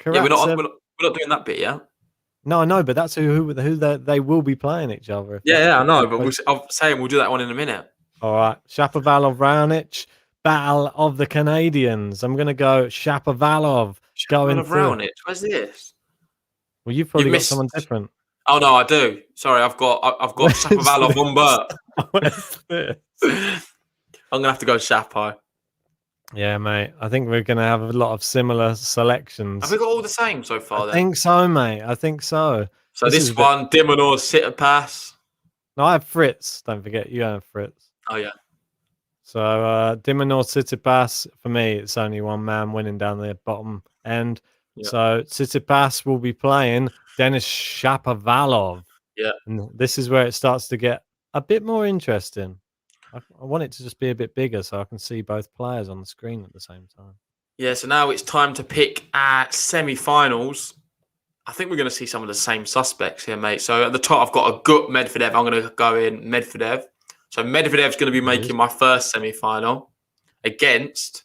Yeah, we're not doing that bit yet. No, I know, but that's who they will be playing each other. Yeah, I know, but I'm saying we'll do that one in a minute. All right, Shapovalov, Raonic, battle of the Canadians. I'm going to go Shapovalov. Raonic, where's this? Well, you've probably got someone different. Oh no, I do. Sorry, I've got Shapovalov on Bert. What's this? I'm gonna have to go Shapo. Yeah, mate. I think we're gonna have a lot of similar selections. Have we got all the same so far? I think so, mate. I think so. So this one, Dimonor, Tsitsipas. No, I have Fritz. Don't forget, you have Fritz. Oh yeah. So Dimonor, Tsitsipas. For me, it's only one man winning down the bottom end. Yeah. So Tsitsipas will be playing Denis Shapovalov. Yeah. And this is where it starts to get a bit more interesting. I want it to just be a bit bigger so I can see both players on the screen at the same time. Yeah, so now it's time to pick semi-finals. I think we're going to see some of the same suspects here, mate. So at the top, I've got a good Medvedev. I'm going to go in Medvedev. So Medvedev's going to be making my first semi-final against...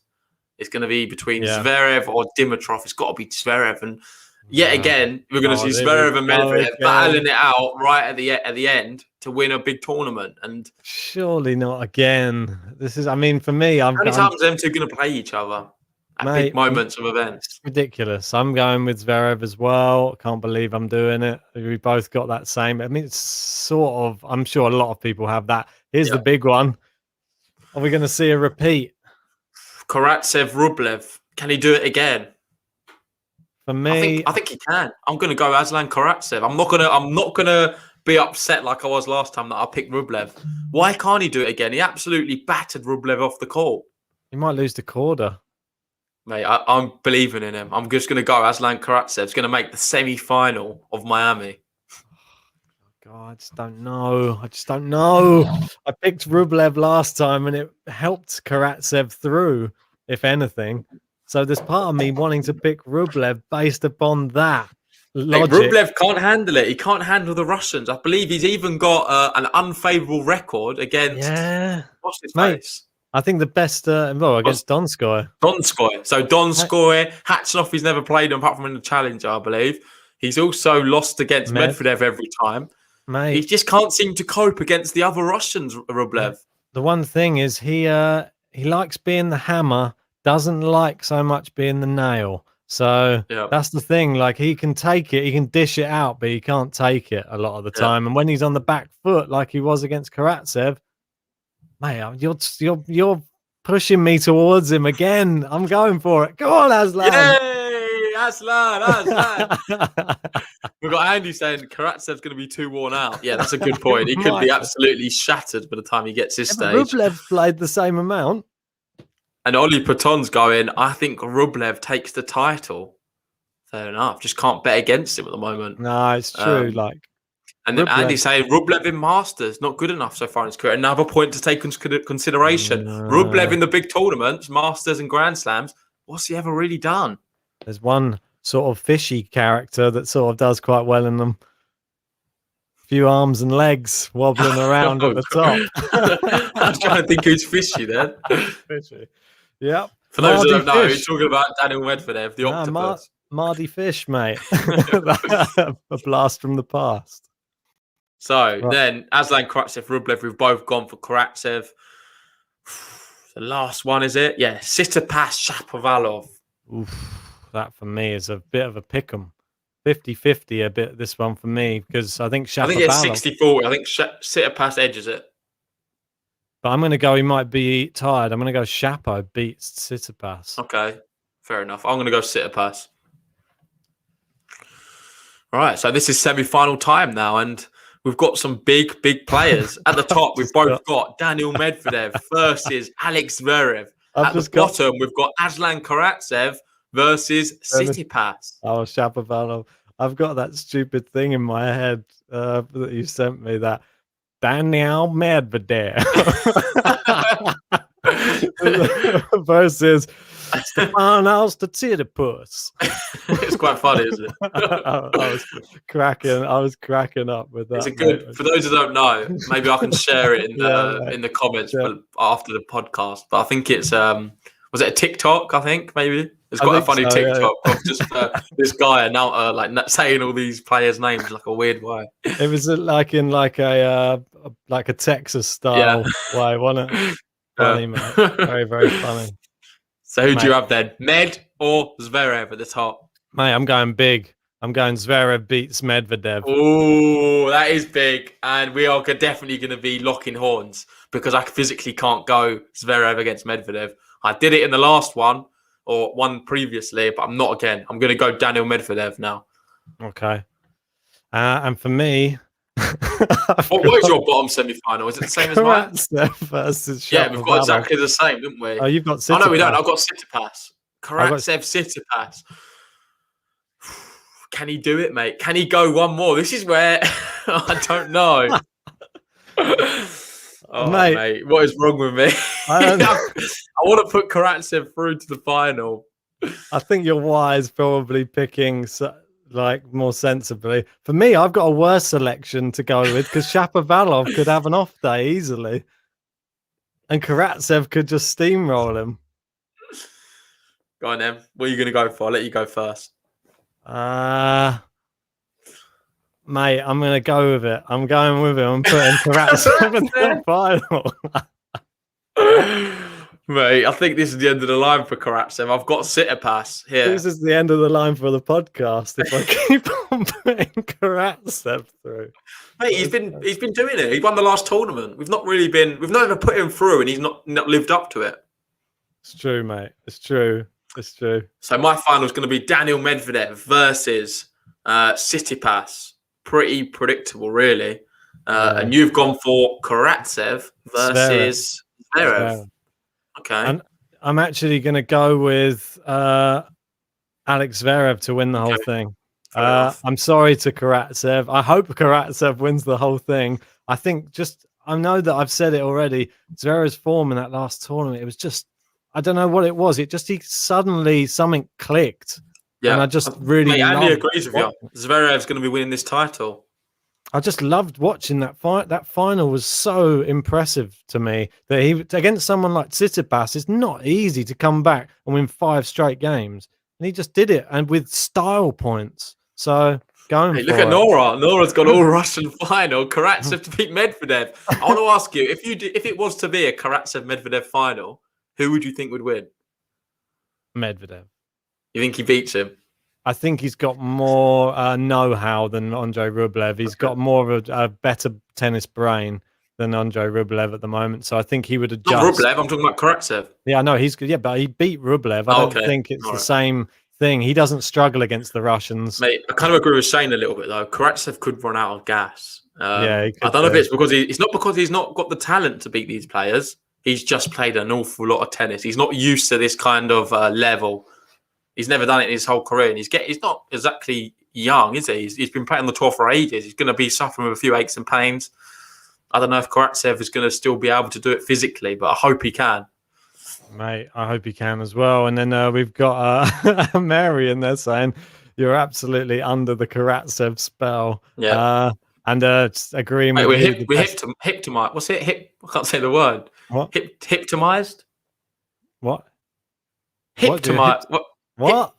It's going to be between Zverev or Dimitrov. It's got to be Zverev. And yet again, we're going to see Zverev and Medvedev battling it out right at the end to win a big tournament. And surely not again. This is, I mean, for me, how many times are them two going to play each other at big moments of events? It's ridiculous. I'm going with Zverev as well. Can't believe I'm doing it. We both got that same. I mean, it's sort of, I'm sure a lot of people have that. Here's the big one. Are we going to see a repeat? Karatsev, Rublev. Can he do it again? For me, I think he can. I'm going to go Aslan Karatsev. I'm not gonna be upset like I was last time that I picked Rublev. Why can't he do it again? He absolutely battered Rublev off the court. He might lose the quarter. Mate, I'm believing in him. I'm just going to go Aslan Karatsev. He's going to make the semi-final of Miami. God, I just don't know. I picked Rublev last time and it helped Karatsev through, if anything. So there's part of me wanting to pick Rublev based upon that logic. Hey, Rublev can't handle it. He can't handle the Russians. I believe he's even got an unfavourable record against... What's his face? I think the best... against Donskoy. So Donskoy, Hatchinoff, he's never played him apart from in the Challenger, I believe. He's also lost against Medvedev every time. Mate, he just can't seem to cope against the other Russians, Rublev. The one thing is he likes being the hammer, doesn't like so much being the nail. So that's the thing. Like, he can take it, he can dish it out, but he can't take it a lot of the time. And when he's on the back foot, like he was against Karatsev, mate, you're pushing me towards him again. I'm going for it. Go on, Aslan. Yay, Aslan. We've got Andy saying Karatsev's going to be too worn out. Yeah, that's a good point. He could be absolutely shattered by the time he gets this stage. Rublev played the same amount. And Ollie Paton's going, I think Rublev takes the title. Fair enough. Just can't bet against him at the moment. No, it's true. And then Rublev. Andy's saying Rublev in Masters, not good enough so far in his career. Another point to take into consideration. Rublev in the big tournaments, Masters and Grand Slams, what's he ever really done? There's one sort of fishy character that sort of does quite well in them. Few arms and legs wobbling around at the top. I was trying to think who's fishy then. Fishy. Yep. For those who don't know, he's talking about Daniel Medvedev, the octopus. Mardy Fish, mate. A blast from the past. So then, Aslan Karatsev, Rublev, we've both gone for Karatsev. The last one, is it? Yeah, Tsitsipas, Shapovalov. Oof, that for me is a bit of a pick'em. 50-50 a bit, this one for me, because I think Shapovalov... I think it's 60-40. I think Tsitsipas edges it. But I'm going to go, he might be tired. I'm going to go Shapo beats Tsitsipas. Okay, fair enough. I'm going to go Tsitsipas. Right, so this is semi-final time now, and we've got some big players. At the top, we've both got Daniel Medvedev versus Alex Zverev. At the bottom, we've got Aslan Karatsev versus Tsitsipas. Oh, Shapovalov. I've got that stupid thing in my head that you sent me, that Daniel Medvedev versus Stefanos Tsitsipas. It's quite funny, isn't it? I was cracking up with that. It's a good. For those who don't know, maybe I can share it in the comments after the podcast. But I think it's was it a TikTok? I think maybe it's quite a funny TikTok of just this guy now like saying all these players' names like a weird way. It was like in like a Texas style way, wasn't it? Funny, mate. Very, very funny. So who do you have then? Med or Zverev at the top? Mate, I'm going big. I'm going Zverev beats Medvedev. Oh, that is big. And we are definitely going to be locking horns because I physically can't go Zverev against Medvedev. I did it in the last one or one previously, but I'm not again. I'm going to go Daniel Medvedev now. Okay. And for me... what is your bottom semi-final? Is it the same as mine? Versus yeah, we've got exactly the same, didn't we? Oh, you've got Tsitsipas. Oh, no, we don't. I've got Tsitsipas. Karatsev, Tsitsipas. Can he do it, mate? Can he go one more? This is where I don't know. Mate, what is wrong with me? I want to put Karatsev through to the final. I think you're wise probably picking... more sensibly. For me, I've got a worse selection to go with because Shapovalov could have an off day easily. And Karatsev could just steamroll him. Go on, then. What are you going to go for? I'll let you go first. Mate, I'm going to go with it. I'm going with it. I'm putting Karatsev in the final. Mate, I think this is the end of the line for Karatsev. I've got Tsitsipas here. This is the end of the line for the podcast if I keep on putting Karatsev through. Mate, he's been doing it. He won the last tournament. We've not even put him through and he's not lived up to it. It's true, mate. It's true. So my final is going to be Daniel Medvedev versus Tsitsipas. Pretty predictable, really. And you've gone for Karatsev versus Zverev. Okay. And I'm actually going to go with Alex Zverev to win the whole thing. I'm sorry to Karatsev. I hope Karatsev wins the whole thing. I know that I've said it already. Zverev's form in that last tournament, it was just, I don't know what it was. He suddenly something clicked. Yeah. And I just really Andy agrees with you. Zverev's going to be winning this title. I just loved watching that fight. That final was so impressive to me that he against someone like Tsitsipas, it's not easy to come back and win 5 straight games. And he just did it, and with style points. So look at Nora. Nora's got all Russian final. Karatsev to beat Medvedev. I want to ask you, if it was to be a Karatsev Medvedev final, who would you think would win? Medvedev. You think he beats him? I think he's got more know-how than Andre Rublev. He's got more of a better tennis brain than Andre Rublev at the moment. So I think he would adjust. Not Rublev, I'm talking about Karatsev. Yeah, I know he's good. Yeah, but he beat Rublev. I don't think it's the same thing. He doesn't struggle against the Russians. Mate, I kind of agree with Shane a little bit, though. Karatsev could run out of gas. I don't know if it's because it's not because he's not got the talent to beat these players. he's just played an awful lot of tennis. He's not used to this kind of level. He's never done it in his whole career, and he's not exactly young, is he? He's been playing the tour for ages. He's going to be suffering with a few aches and pains. I don't know if Karatsev is going to still be able to do it physically, but I hope he can. Mate, I hope he can as well. And then we've got Mary in there saying you're absolutely under the Karatsev spell. Yeah. And just agreeing with you. We're hyptomized. What's it? I can't say the word. What? Hyptomized? What? Hyptomized. What?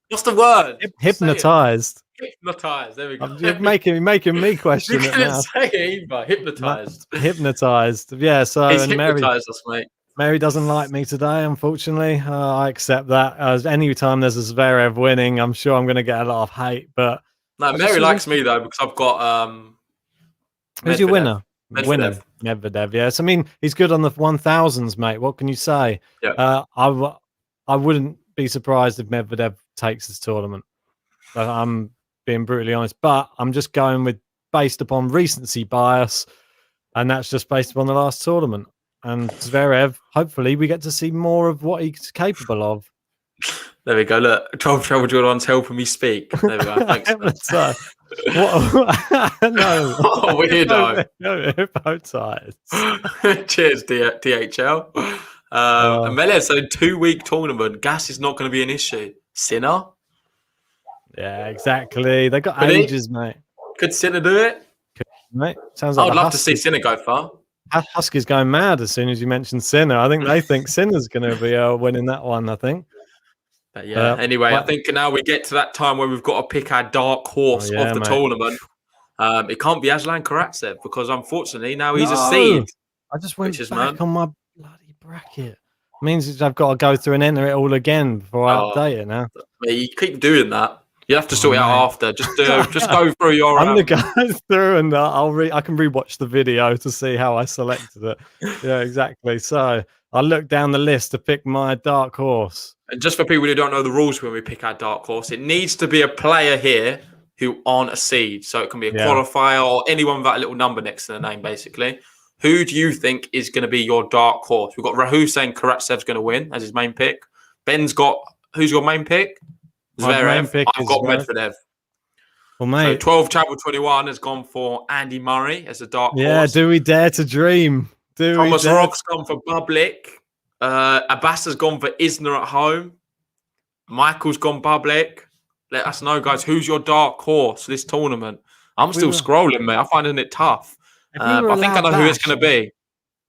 What's the word? Hypnotized. Hypnotized. There we go. You're making me question you it now. Say it either. Hypnotized. Hypnotized. Yeah. So he's and hypnotized us, mate. Mary doesn't like me today, unfortunately. I accept that. Any time there's a Zverev winning, I'm sure I'm going to get a lot of hate. But no, Mary likes me though because I've got. Who's your winner? Medvedev. Medvedev. Yes, I mean he's good on the 1000s, mate. What can you say? Yeah. I wouldn't be surprised if Medvedev takes this tournament. I'm being brutally honest, but I'm just going based upon recency bias, and that's just based upon the last tournament. And Zverev, hopefully, we get to see more of what he's capable of. There we go. Look, 12 Travel Jordan's helping me speak. There we go. Thanks. No, weirdo. No, hypnotized. Cheers, DHL. Amelia, so 2-week tournament, gas is not going to be an issue. Sinner? Yeah, exactly. They got ages, mate. Could Sinner do it? Mate, sounds like I'd love to see Sinner go far. Husky's going mad as soon as you mentioned Sinner. I think they think Sinner's going to be winning that one, I think. But yeah, anyway, I think now we get to that time where we've got to pick our dark horse of the tournament. It can't be Aslan Karatsev because unfortunately now he's a seed. I just went back on my bloody bracket. It means I've got to go through and enter it all again before I update it now. You keep doing that. You have to sort it out after. Just go through your. I'm gonna go through and I can rewatch the video to see how I selected it. Yeah, exactly. So I look down the list to pick my dark horse. And just for people who don't know the rules when we pick our dark horse, it needs to be a player here who aren't a seed. So it can be a qualifier or anyone with that little number next to the name, basically. Who do you think is going to be your dark horse? We've got Rahu saying Karatsev's going to win as his main pick. Ben's got who's your main pick? Zverev. I've got Medvedev. Well, mate. So 12 Travel 21 has gone for Andy Murray as a dark horse. Yeah, do we dare to dream? Thomas Rock's gone for Bublik. Abbas has gone for Isner at home. Michael's gone Bublik. Let us know, guys, who's your dark horse this tournament? I'm still scrolling, mate. I'm finding it tough. I think I know who it's going to be.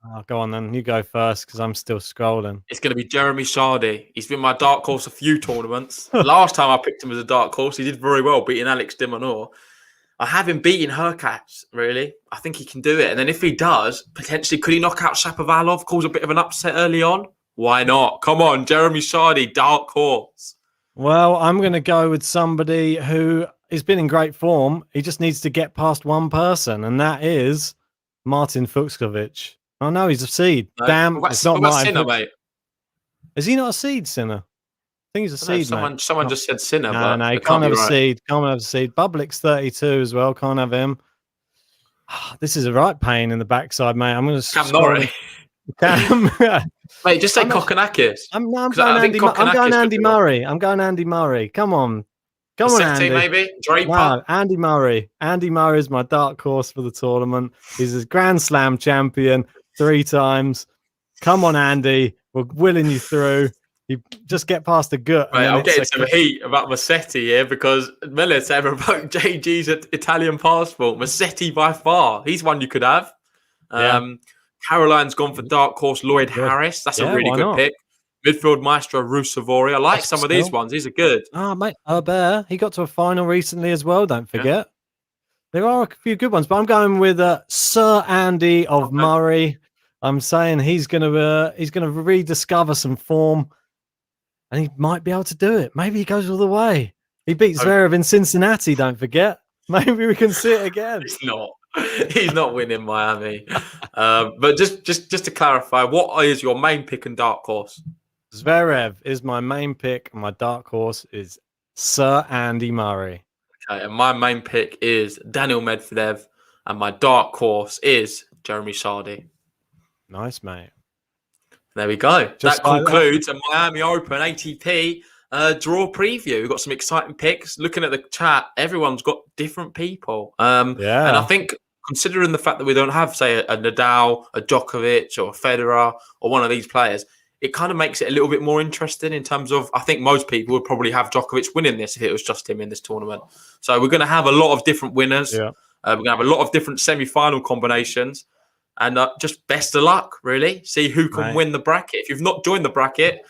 Oh, go on then. You go first because I'm still scrolling. It's going to be Jeremy Chardy. He's been my dark horse a few tournaments. Last time I picked him as a dark horse, he did very well, beating Alex de Minaur. I have him beating Hurkacz, really. I think he can do it. And then if he does, potentially, could he knock out Shapovalov, cause a bit of an upset early on? Why not? Come on, Jeremy Chardy, dark horse. Well, I'm going to go with somebody who has been in great form. He just needs to get past one person, and that is Martin Fucsovics. Oh, no, he's a seed. No, damn, it's not Martin. Sinner, mate. Is he not a seed, Sinner? I think he's a seed, mate. Someone just said Sinner. No, he can't have a seed. Can't have a seed. Bublik's 32 as well. Can't have him. This is a right pain in the backside, mate. I'm going to Cam Norrie. Mate, just say Kokkinakis. I'm going Andy Murray. I'm going Andy Murray. Come on. Come on, Andy. Maybe? Draper? No, Andy Murray. Andy Murray is my dark horse for the tournament. He's a Grand Slam champion 3 times. Come on, Andy. We're willing you through. You just get past the gut. Right, I'm getting some heat about Massetti here because Miller's ever revoked JG's Italian passport. Massetti by far. He's one you could have. Caroline's gone for dark horse Lloyd Harris. That's a really good pick. Midfield maestro Rusevori. I like some of these ones. These are good. Oh, mate, Herbert. He got to a final recently as well. Don't forget. Yeah. There are a few good ones, but I'm going with Sir Andy of Murray. I'm saying he's going to rediscover some form, and he might be able to do it. Maybe he goes all the way. He beats Zverev in Cincinnati. Don't forget. Maybe we can see it again. It's not. He's not winning Miami. But just to clarify, what is your main pick and dark horse? Zverev is my main pick, and my dark horse is Sir Andy Murray. Okay, and my main pick is Daniel Medvedev, and my dark horse is Jeremy Chardy. Nice, mate. There we go. Just That like concludes a Miami Open ATP draw preview. We've got some exciting picks. Looking at the chat, everyone's got different people. And I think considering the fact that we don't have, say, a Nadal, a Djokovic or a Federer or one of these players, it kind of makes it a little bit more interesting in terms of, I think most people would probably have Djokovic winning this if it was just him in this tournament. So we're going to have a lot of different winners. Yeah. We're going to have a lot of different semi-final combinations. And just best of luck, really. See who can win the bracket. If you've not joined the bracket,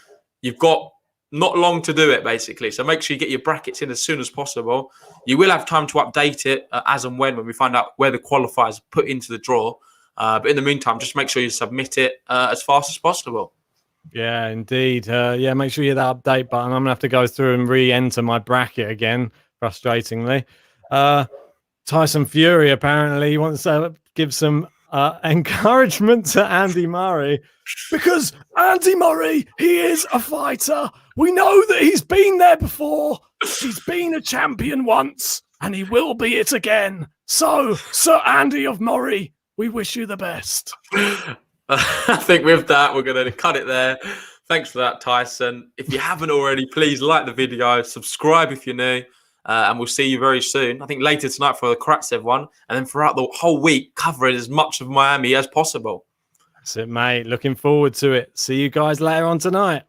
you've got not long to do it, basically. So make sure you get your brackets in as soon as possible. You will have time to update it as and when we find out where the qualifiers are put into the draw. But in the meantime, just make sure you submit it as fast as possible. Yeah, indeed. Make sure you hit that update button. I'm going to have to go through and re-enter my bracket again, frustratingly. Tyson Fury, apparently, wants to give some encouragement to Andy Murray. Because Andy Murray, he is a fighter. We know that he's been there before. He's been a champion once, and he will be it again. So, Sir Andy of Murray, we wish you the best. I think with that, we're going to cut it there. Thanks for that, Tyson. If you haven't already, please like the video, subscribe if you're new, and we'll see you very soon. I think later tonight for the Karatsev one, and then throughout the whole week, covering as much of Miami as possible. That's it, mate. Looking forward to it. See you guys later on tonight.